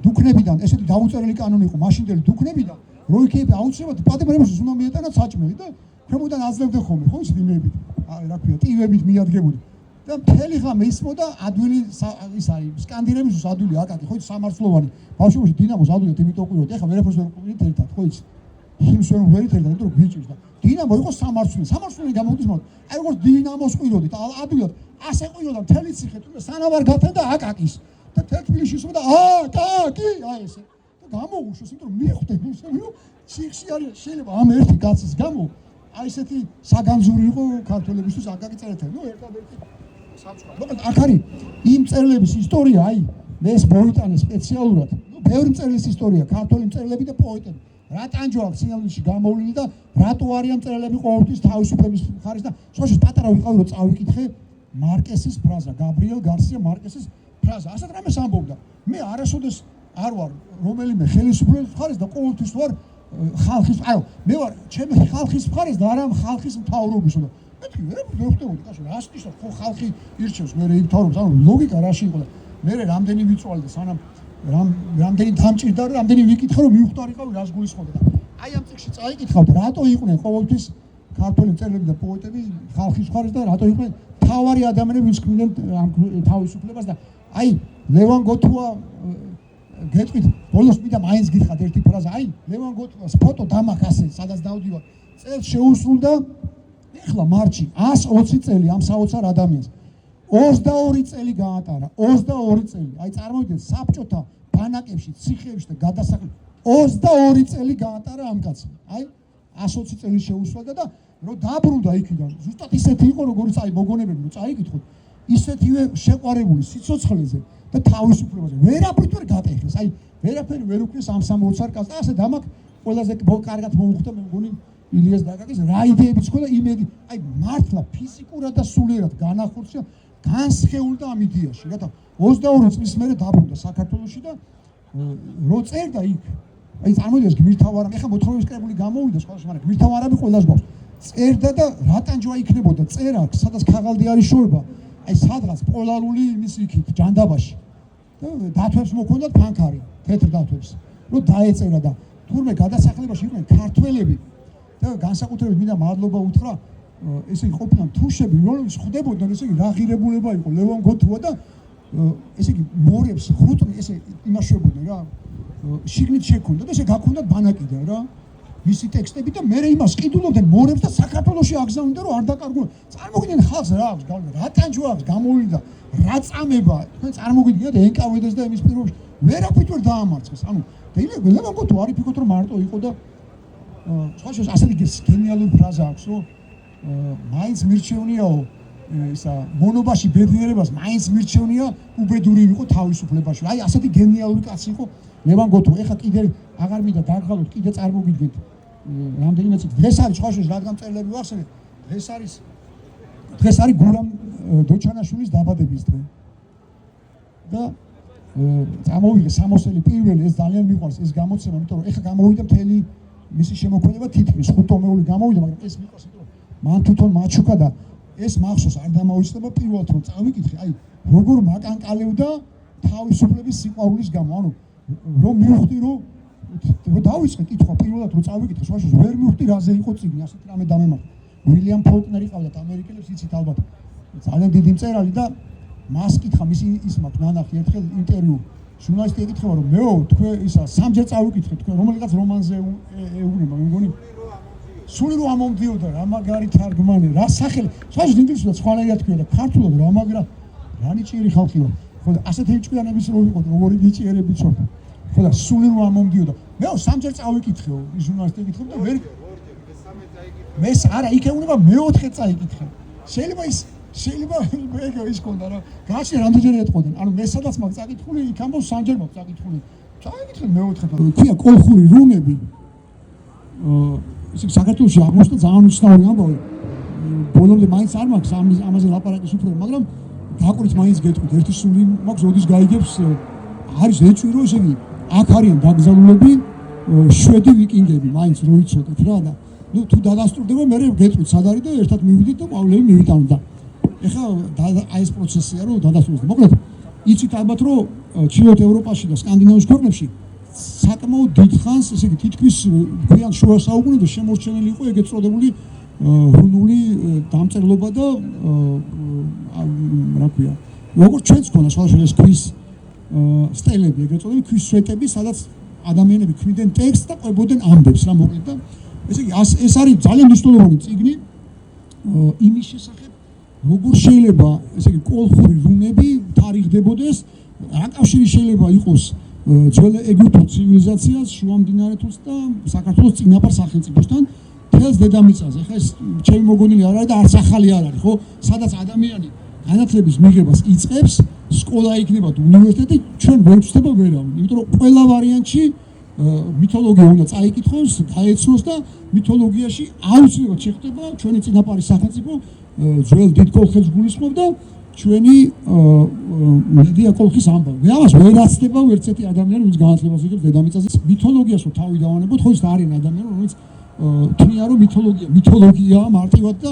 დუქნებიდან ესეთი დაუწერელი კანონი იყო მაშინდელი დუქნებიდან რო იქები აუცილებლად პატიმრებს უნდა მიეტანათ საჭმელი და ქვემოდან აძლევდნენ ხოლმე ხო ისე იმებით რა ქვია ტივებით მიადგებული და მთელი ღამე ისმოდა ადვილი ის არის სკანდინავიის ადვილი აკაკი ხო სამარცლოვანი ბავშვობაში დინამოს ადვილად იმიტომ ყვიროთ ეხლა ვერაფერს ვერ ყვირით ერთად ხო იცი იმს ვერ ყვირით ერთად იმიტომ რომ გვიჭირს და დინამო იყო სამარცვლოვანი გამოდის მოდი აი როგორც დინამოს ყვიროდით ადვილად ასე ყვიროდა მთელი ციხე თუ სანამ არ გათენდა აკაკის და თეთბილისში ისმოდა აკაკი აი ესე და გამოუშვეს იმიტომ რომ მიხვდნენ ისე რომ ციხში არის შეიძლება ამ ერთი კაცის გამო აი ესეთი საგანძური იყო ქართველებისთვის აკაკი წერეთელი ნუ ერთადერთი მოკლედ აქ არის იმ მწერლების ისტორია აი მე ეს მოიტანე სპეციალურად ნუ ბევრი მწერლის ისტორია ქართველი მწერლები და პოეტები რა ტანჯვა აქვს სინამდვილეში გამოვლილი და რატო არიან მწერლები ყოველთვის თავისუფლების მხარეს და სხვაშორის პატარა ვიყავი რომ წავიკითხე მარკესის ფრაზა გაბრიელ გარსია მარკესის ფრაზა ასეთ რამეს ამბობდა მე არასოდეს არ ვარ რომელიმე ხელისუფლების მხარეს და ყოველთვის ვარ ხალხის ანუ მე ვარ ჩემი ხალხის მხარეს და არა ხალხის მთავრობის და მეთქი ვერ ვხვდები კაცო რასტისა ხო ხალხი ირჩევს მე მთავრობს ანუ ლოგიკა რაში იყო და მე რამდენი ვიწვალე და სანამ რამდენი დამჭირდა და რამდენი ვიკითხე რომ მიუხვდარიყავი რას გულისხმობდა და აი ამ წიგნში წაიკითხავთ რატო იყვნენ ყოველთვის ქართველი მწერლები და პოეტები ხალხის მხარეს და რატო იყვნენ თავარი ადამიანები ვინც ქმნიან ამ თავისუფლებას და აი ლევან გოთუა გეტყვით ბოლოს მინდა მაინც გითხრათ ერთი ფრაზა აი ლევან გოთუას ფოტო დამახასე სადაც დავდივარ წელს შეუსრულდა ეხლა მარტში 120 წელი ამ საოცარ ადამიანს 22 წელი გაატარა 22 წელი აი წარმოიდგინეთ საბჭოთა ბანაკებში ციხეებში და გადასახლებში 22 წელი გაატარა ამ კაცმა აი 120 წელი შეუსრულდა და რომ დაბრუნდა იქიდან ზუსტად ისეთი იყო როგორც აი მოგონებები რომ წაიკითხოთ ისეთივე შეყვარებული სიცოცხლეზე და თავისუფლებაზე ვერაფრით ვერ გატეხეს აი ვერაფერი ვერ უკრეს ამ 60 კაცს და ასე დამაკ ყველაზე კარგად მოუხვდა მე მგონი ილიას დაკაკის რა იდეებიც ხო და იმედი აი მართლა ფიზიკურად და სულიერად განახორციელა განსხეულდა ამ იდეაში რათა 22 წლის მერე დაბრუნდა საქართველოში და რო წერდა იქ აი წარმოიდგინეთ გმირთავარამ ეხა მოთხრობის კრებული გამოვიდა სხვა მაგრამ გმირთავარამი ყველას გვაქვს წერდა და რა ტანჯვა იქნებოდა წერა სადაც ქაღალდი არის შოება აი სადღაც პოლარული იმის იქით ჯანდაბაში და დათვებს მოქონდათ ფანქარი თეთრ დათვებს რომ დაეწერა და თურმე გადასახლებაში იყვნენ ქართველები და განსაკუთრებით მინდა მადლობა უთხრა ესე იგი ყოფილან თუშები რომლებიც ხვდებოდნენ ესე იგი რა ღირებულება იყო ლევან გოთუა და ესე იგი მორებს ხრუტი ესე იმაშვებოდნენ რა შიგნით შექონდა და ესე გაქონდათ ბანაკიდან რა მისი ტექსტები და მე იმას ყიდულობდნენ მორებს და საქართველოში აგზავნდნენ რომ არ დაკარგულო წარმოგიდგენთ ხალხს რა აქვს გავლენა რა ტანჯვა აქვს გამოვიდა რა წამება თქვენ წარმოგიდგენთ ენკავედეს და იმის პირობებში ვერაფრით ვერ დაამარცხეს ანუ და ლევან გოთუა არ იფიქროთ რომ მარტო იყო და სხვაშორის ასეთი გენიალური ფრაზა აქვს რომ მაინც მირჩევნიაო ისა მონობაში ბედნიერებას მაინც მირჩევნია უბედური ვიყო თავისუფლებაში აი ასეთი გენიალური კაცი იყო ლევან გოთუა ეხა კიდე აღარ მინდა დაგღალოთ კიდე წარმოგიდგენთ რამდენიმე წუთი დღეს არის სხვაშორის რადგან მწერლები ვახსენეთ დღეს არის გურამ დოჩანაშვილის დაბადების დღე და წამოვიღე სამოსელი პირველი ეს ძალიან მიყვარს ეს გამოცემა იმიტომ რომ ეხა გამოვიდა მთელი მისი შემოქმედება თითქმის 5 ტომეული გამოვიდა მაგრამ ეს მიყვარს იმიტომ რომ მან თვითონ მაჩუკა და ეს მახსოვს არ დამოიცნება პირველად რომ წავიკითხე აი როგორ მაკანკალევდა თავისუფლების სიყვარულის გამო ანუ რომ მივხვდი რომ დავიწყე კითხვა პირველად რომ წავიკითხე სხვაშორის ვერ მივხვდი რაზე იყო წიგნი ასეთ რამე დამემართა უილიამ ფოლკნერი ყავდათ ამერიკელებს იცით ალბათ ძალიან დიდი მწერალი და მას კითხა მისი ის მაქვს ნანახი ერთხელ ინტერვიუ ჟურნალისტი ეკითხება რომ მეო თქვენ ისა სამჯერ წავიკითხე თქვენ რომელიღაც რომანზე ეუბნება მე მგონი სული რომ ამომდიოდა რა მაგარი თარგმანი რა სახელი სხვაშორის ინგლისურად სხვანაირად თქვია და ქართულად რა მაგრა რა ნიჭიერი ხალხი ვარ ხო და ასეთი ჭკვიანების რო ვიყო როგორი ნიჭიერებიც ვარ ხოლო სული რომ ამომდიოდა მე სამჯერ წავიკითხეო ის ჟურნალისტი ეკითხება და ვერ მე არა იქ ეუნება მეოთხე წაიკითხე შეიძლება ის კონდა რა გაში რამდენჯერ ეტყოდნენ ანუ მე სადაც მაგ წაკითხული იქ ამბობს სამჯერ მაგ წაკითხული წაიკითხე მეოთხე ქვია კოლხური რუნები ისე საქართველოში აღმოჩნდა ძალიან უცნაური ამბავი ბოლომდე მაინც არ მაქვს ამაზე ლაპარაკის უფლება მაგრამ დაყრით მაინც გეტყვით ერთი სული მაქვს ოდის გაიგებს არის ეჭვირო ესე იგი აქ არიან დაგზავნილები შვედი ვიკინგები მაინც რო იცოდეთ რა და ნუ თუ დადასტურდება მე გეტყვით სად არის და ერთად მივიდით და პავლელი მივიტანოთ და ეხლა აი ეს პროცესია რომ დადასტურდეს მოკლედ იცით ალბათ რომ ჩრდილოეთ ევროპაში და სკანდინავიის ქვეყნებში საკმაოდ დიდ ხანს ესე იგი თითქმის გვიან შუა საუკუნეებში შემორჩენილი იყო ეგეთ წოდებული რუნული დამწერლობა და რა ქვია როგორც ჩვენც ქონა სხვადასხვა ქვის სტელები ეგრეთ წოდებული ქვის სვეტები სადაც ადამიანები ქმნიდნენ ტექსტს და ყვებოდნენ ამბებს რა მოკლედ და ესე იგი ეს არის ძალიან მნიშვნელოვანი წიგნი იმის შესახებ როგორ შეიძლება ესე იგი კოლხური რუნები თარიღდებოდეს რა კავშირი შეიძლება იყოს ძველ ეგვიპტურ ცივილიზაციას შუამდინარეთს და საქართველოს წინაპარ სახელმწიფოსთან თელს დედამიწაზე ხა ეს ჩემი მოგონილი არ არის და არც ახალი არ არის ხო სადაც ადამიანი განათლების მიღებას იწყებს სკოლა იქნება თუ უნივერსიტეტი ჩვენ ვერ ვწდება ვერავინ იმიტომ რომ ყველა ვარიანტში მითოლოგია უნდა წაიკითხოს გაეცნოს და მითოლოგიაში აუცილებლად შეხვდება ჩვენი წინაპარის სახელმწიფო ძველ დიდ კოლხებს გულისხმობდა ჩვენი მედია კოლხის ამბავი ამას ვერ აცდება ვერცერთი ადამიანი ვინც განათლებას იღებს დედამიწაზე მითოლოგიას რო თავი დავანებოთ ხო ის არის ადამიანი რომელიც თნია რომ მითოლოგიაა მარტივად და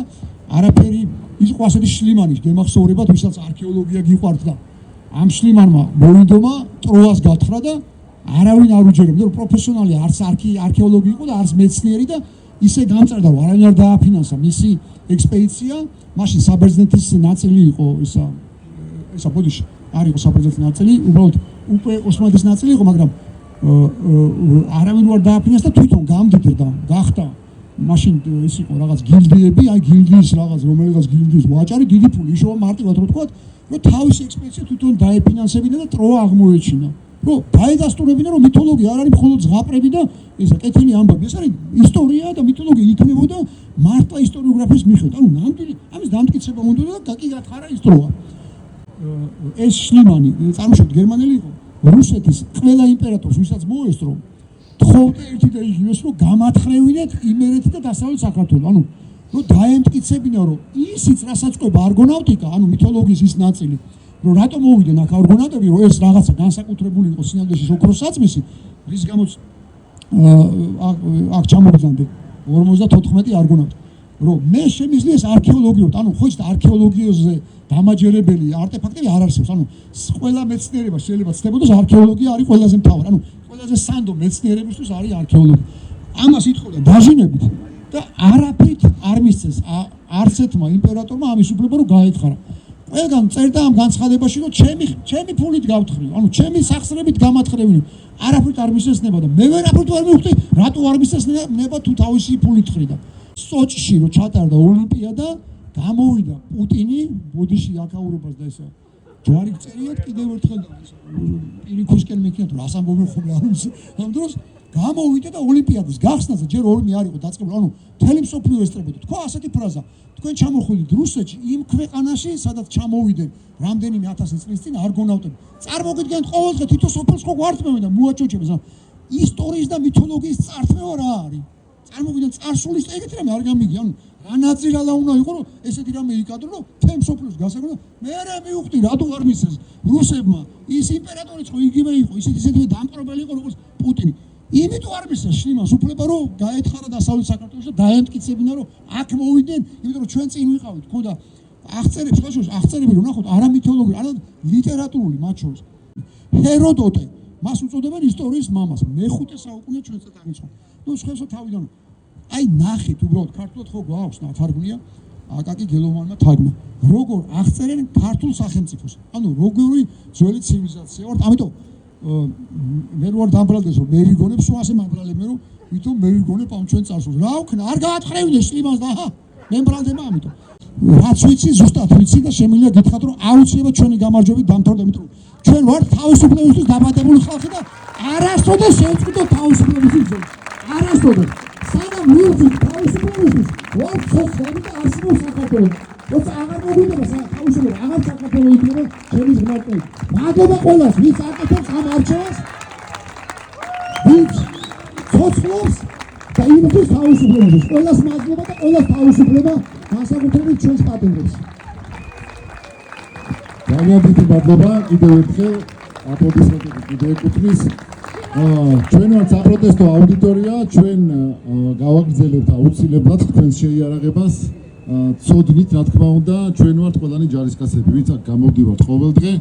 არაფერი იყო ასეთი შლიმანი გემახსოვრებათ ვისაც არქეოლოგია გიყვართ და ამ შლიმანმა მოვიდომა ტროას გათხრა და არავინ არ უჯერებდა რომ პროფესიონალი არც არქეოლოგი იყო და არც მეცნიერი და ისე გამწერდა რომ არავინ არ დააფინანსა მისი ექსპედიცია მაშინ საბერძნეთის ნაწილი იყო ისა ბოდიში არ იყო საბერძნეთის ნაწილი უბრალოდ უკვე ოსმალეთის ნაწილი იყო მაგრამ არავინ არ დააფინანსა და თვითონ გამდიდრდა გახდა მაშინ ის იყო რაღაც გილდიები აი გილდიის რაღაც რომელიღაც გილდიის ვაჭარი დიდი ფული იშოვა მარტივად რო თქვა რომ თავისი ექსპედიცია თვითონ დაეფინანსებინა და ტროა აღმოეჩინა რომ დაედასტურებინა რომ მითოლოგია არ არის მხოლოდ ზღაპრები და ესა კეთილი ამბები ეს არის ისტორია და მითოლოგია იქნებოდა მართლა ისტორიოგრაფიის მიხედვით ანუ ნამდვილი ამის დამტკიცება უნდა და გაკი გათხრა ის დროა ეს შლიმანი წარმოშობთ გერმანელი იყო რუსეთის ყველა იმპერატორს ვისაც მოესწრო თხოვდა ერთი და იგივეს რომ გამათხრევინეთ იმერეთი და დასავლეთ საქართველო ანუ რომ დაემტკიცებინა რომ ისიც რასაც ყვება არგონავტიკა ანუ მითოლოგიის ის ნაწილი რომ რატომ მოვიდნენ აქ არგონავტები რომ ეს რაღაცა განსაკუთრებული იყო სინამდვილეში ოქროს საწმისი რის გამოც აქ ჩამოგზავნდნენ 54 არგონავტი რომ მე შემიძლია ეს არქეოლოგიურად ანუ ხო ის არქეოლოგიაზე დამაჯერებელი არტეფაქტები არ არსებობს ანუ ყველა მეცნიერება შეიძლება ცდებოდეს არქეოლოგია არის ყველაზე მთავარი ანუ ყველაზე სანდო მეცნიერებისთვის არის არქეოლოგია ამას ითხოვდა დაჟინებით და არაფრით არ მისცეს არც ერთმა იმპერატორმა ამის უფლება რომ გაეთხარა ყველგან წერდა ამ განცხადებაში რომ ჩემი ფულით გავთხრიო ანუ ჩემი სახსრებით გამათხრევინე არაფრით არ მისცესნება და მე ვერაფრით ვერ მივხვდი რატო არ მისცესნება თუ თავისი ფულით ხრიდა სოჭში რო ჩატარდა ოლიმპიადა გამოვიდა პუტინი ბოდიში აკაურობას და ესა ჯვარი წერიათ კიდევ ერთხელ პირიქოსკენ მექნა თუ რას ამბობენ ხოლმე ამ დროს გამოვიდა და ოლიმპიადის გახსნაზე ჯერ ორმე არ იყო დაწყებული ანუ მთელი მსოფლიო ესწრებოდა თქვა ასეთი ფრაზა თქვენ ჩამოხვიდით რუსეთში იმ ქვეყანაში სადაც ჩამოვიდნენ რამდენიმე 1000 წლის წინ არგონავტები წარმოგიდგენთ ყოველდღე თითო სოფელს ხო გვართმევენ და მოაჩოჩებს ისტორიის და მითოლოგიის წართმევა რა არის წარმოგიდგენთ წარსულის ეგეთი რამე არ გამიგი ანუ რა ნაწილალა უნდა იყო რომ ესეთი რამე იკადრო რომ თემ სოფლოს გასაგრა მე რა მივხვდი რატო არ მისცეს რუსებმა ის იმპერატორიც ხო იგივე იყო ისეთი დამპყრობელი იყო როგორც პუტინი იმიტომ არ მისცეს შლიმანს უფლება რომ გაეთხარა დასავლეთ საქართველოს და დაემტკიცებინა რომ აქ მოვიდნენ იმიტომ რომ ჩვენ წინ ვიყავით ქონდა აღწერებს აღწერები რომ ნახოთ არა მითოლოგიური არა ლიტერატურული მათ შორის ჰეროდოტე მას უწოდებენ ისტორიის მამას მე-5 საუკუნე ჩვენს წარიცხვა ნუ სხვათა თავიდან აი ნახეთ უბრალოდ ქართულად ხო გვაქვს თარგმნია აკაკი გელოვანმა თარგმნა როგორ აღწერენ ქართულ სახელმწიფოს ანუ როგორი ძველი ცივილიზაცია ვართ ამიტომ მე ვარ დამბრალდეს რომ მე ვიგონებ სულ ასე მომბრალებ რომ ვითომ მე ვიგონებ ამ ჩვენ წარსულს რა ვქნა არ გაათხრევინე შლიმანს და აჰა მე მბრალდება ამიტომ რაც ვიცი ზუსტად ვიცი და შემიძლია გითხრათ რომ აუცილებლად ჩვენი გამარჯვებით დამთავრდა იმიტომ რომ ჩვენ ვართ თავისუფლებისთვის დაბადებული ხალხი და არასოდეს შევწყვიტოთ თავისუფლებისთვის ძენს. არასოდეს. სანამ მივწვით თავისუფლებისთვის, ვარ ცოცხლები და არსებობს საქართველო. როცა აღარ მოგვიდება თავისუფლება, აღარ საქართველო იქნება ჩემი ღმერთი. მადლობა ყველას, ვინც აკეთებს ამ არჩევას. ვინც ცოცხლობს და იმის თავისუფლებას. ყველას მადლობა და ყველას თავისუფლება განსაკუთრებით ჩვენს პატიმრებს. ძალიან დიდი მადლობა კიდევ ერთხელ აპლოდისმენტები კიდევ ეკუთვნის ჩვენ ვართ საპროტესტო აუდიტორია ჩვენ გავაგრძელებთ აუცილებლად თქვენს შეიარაღებას ცოდნით რა თქმა უნდა ჩვენ ვართ ყველანი ჯარისკაცები ვინც აქ გამოვდივართ ყოველდღე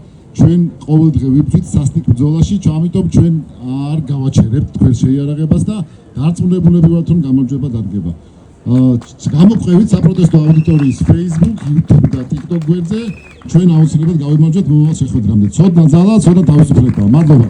ჩვენ ყოველდღე ვიბრძვით სასტიკ ბრძოლაში ამიტომ ჩვენ არ გავაჩერებთ თქვენს შეიარაღებას და დარწმუნებულები ვართ რომ გამარჯვება დადგება გამოგყვებით საპროტესტო აუდიტორიის Facebook, YouTube და TikTok გვერდზე ჩვენ აუცილებლად გავიმარჯვებთ მომავალ შეხვედრამდე. ცოდნა ძალა, ცოდნა თავისუფლება. მადლობა.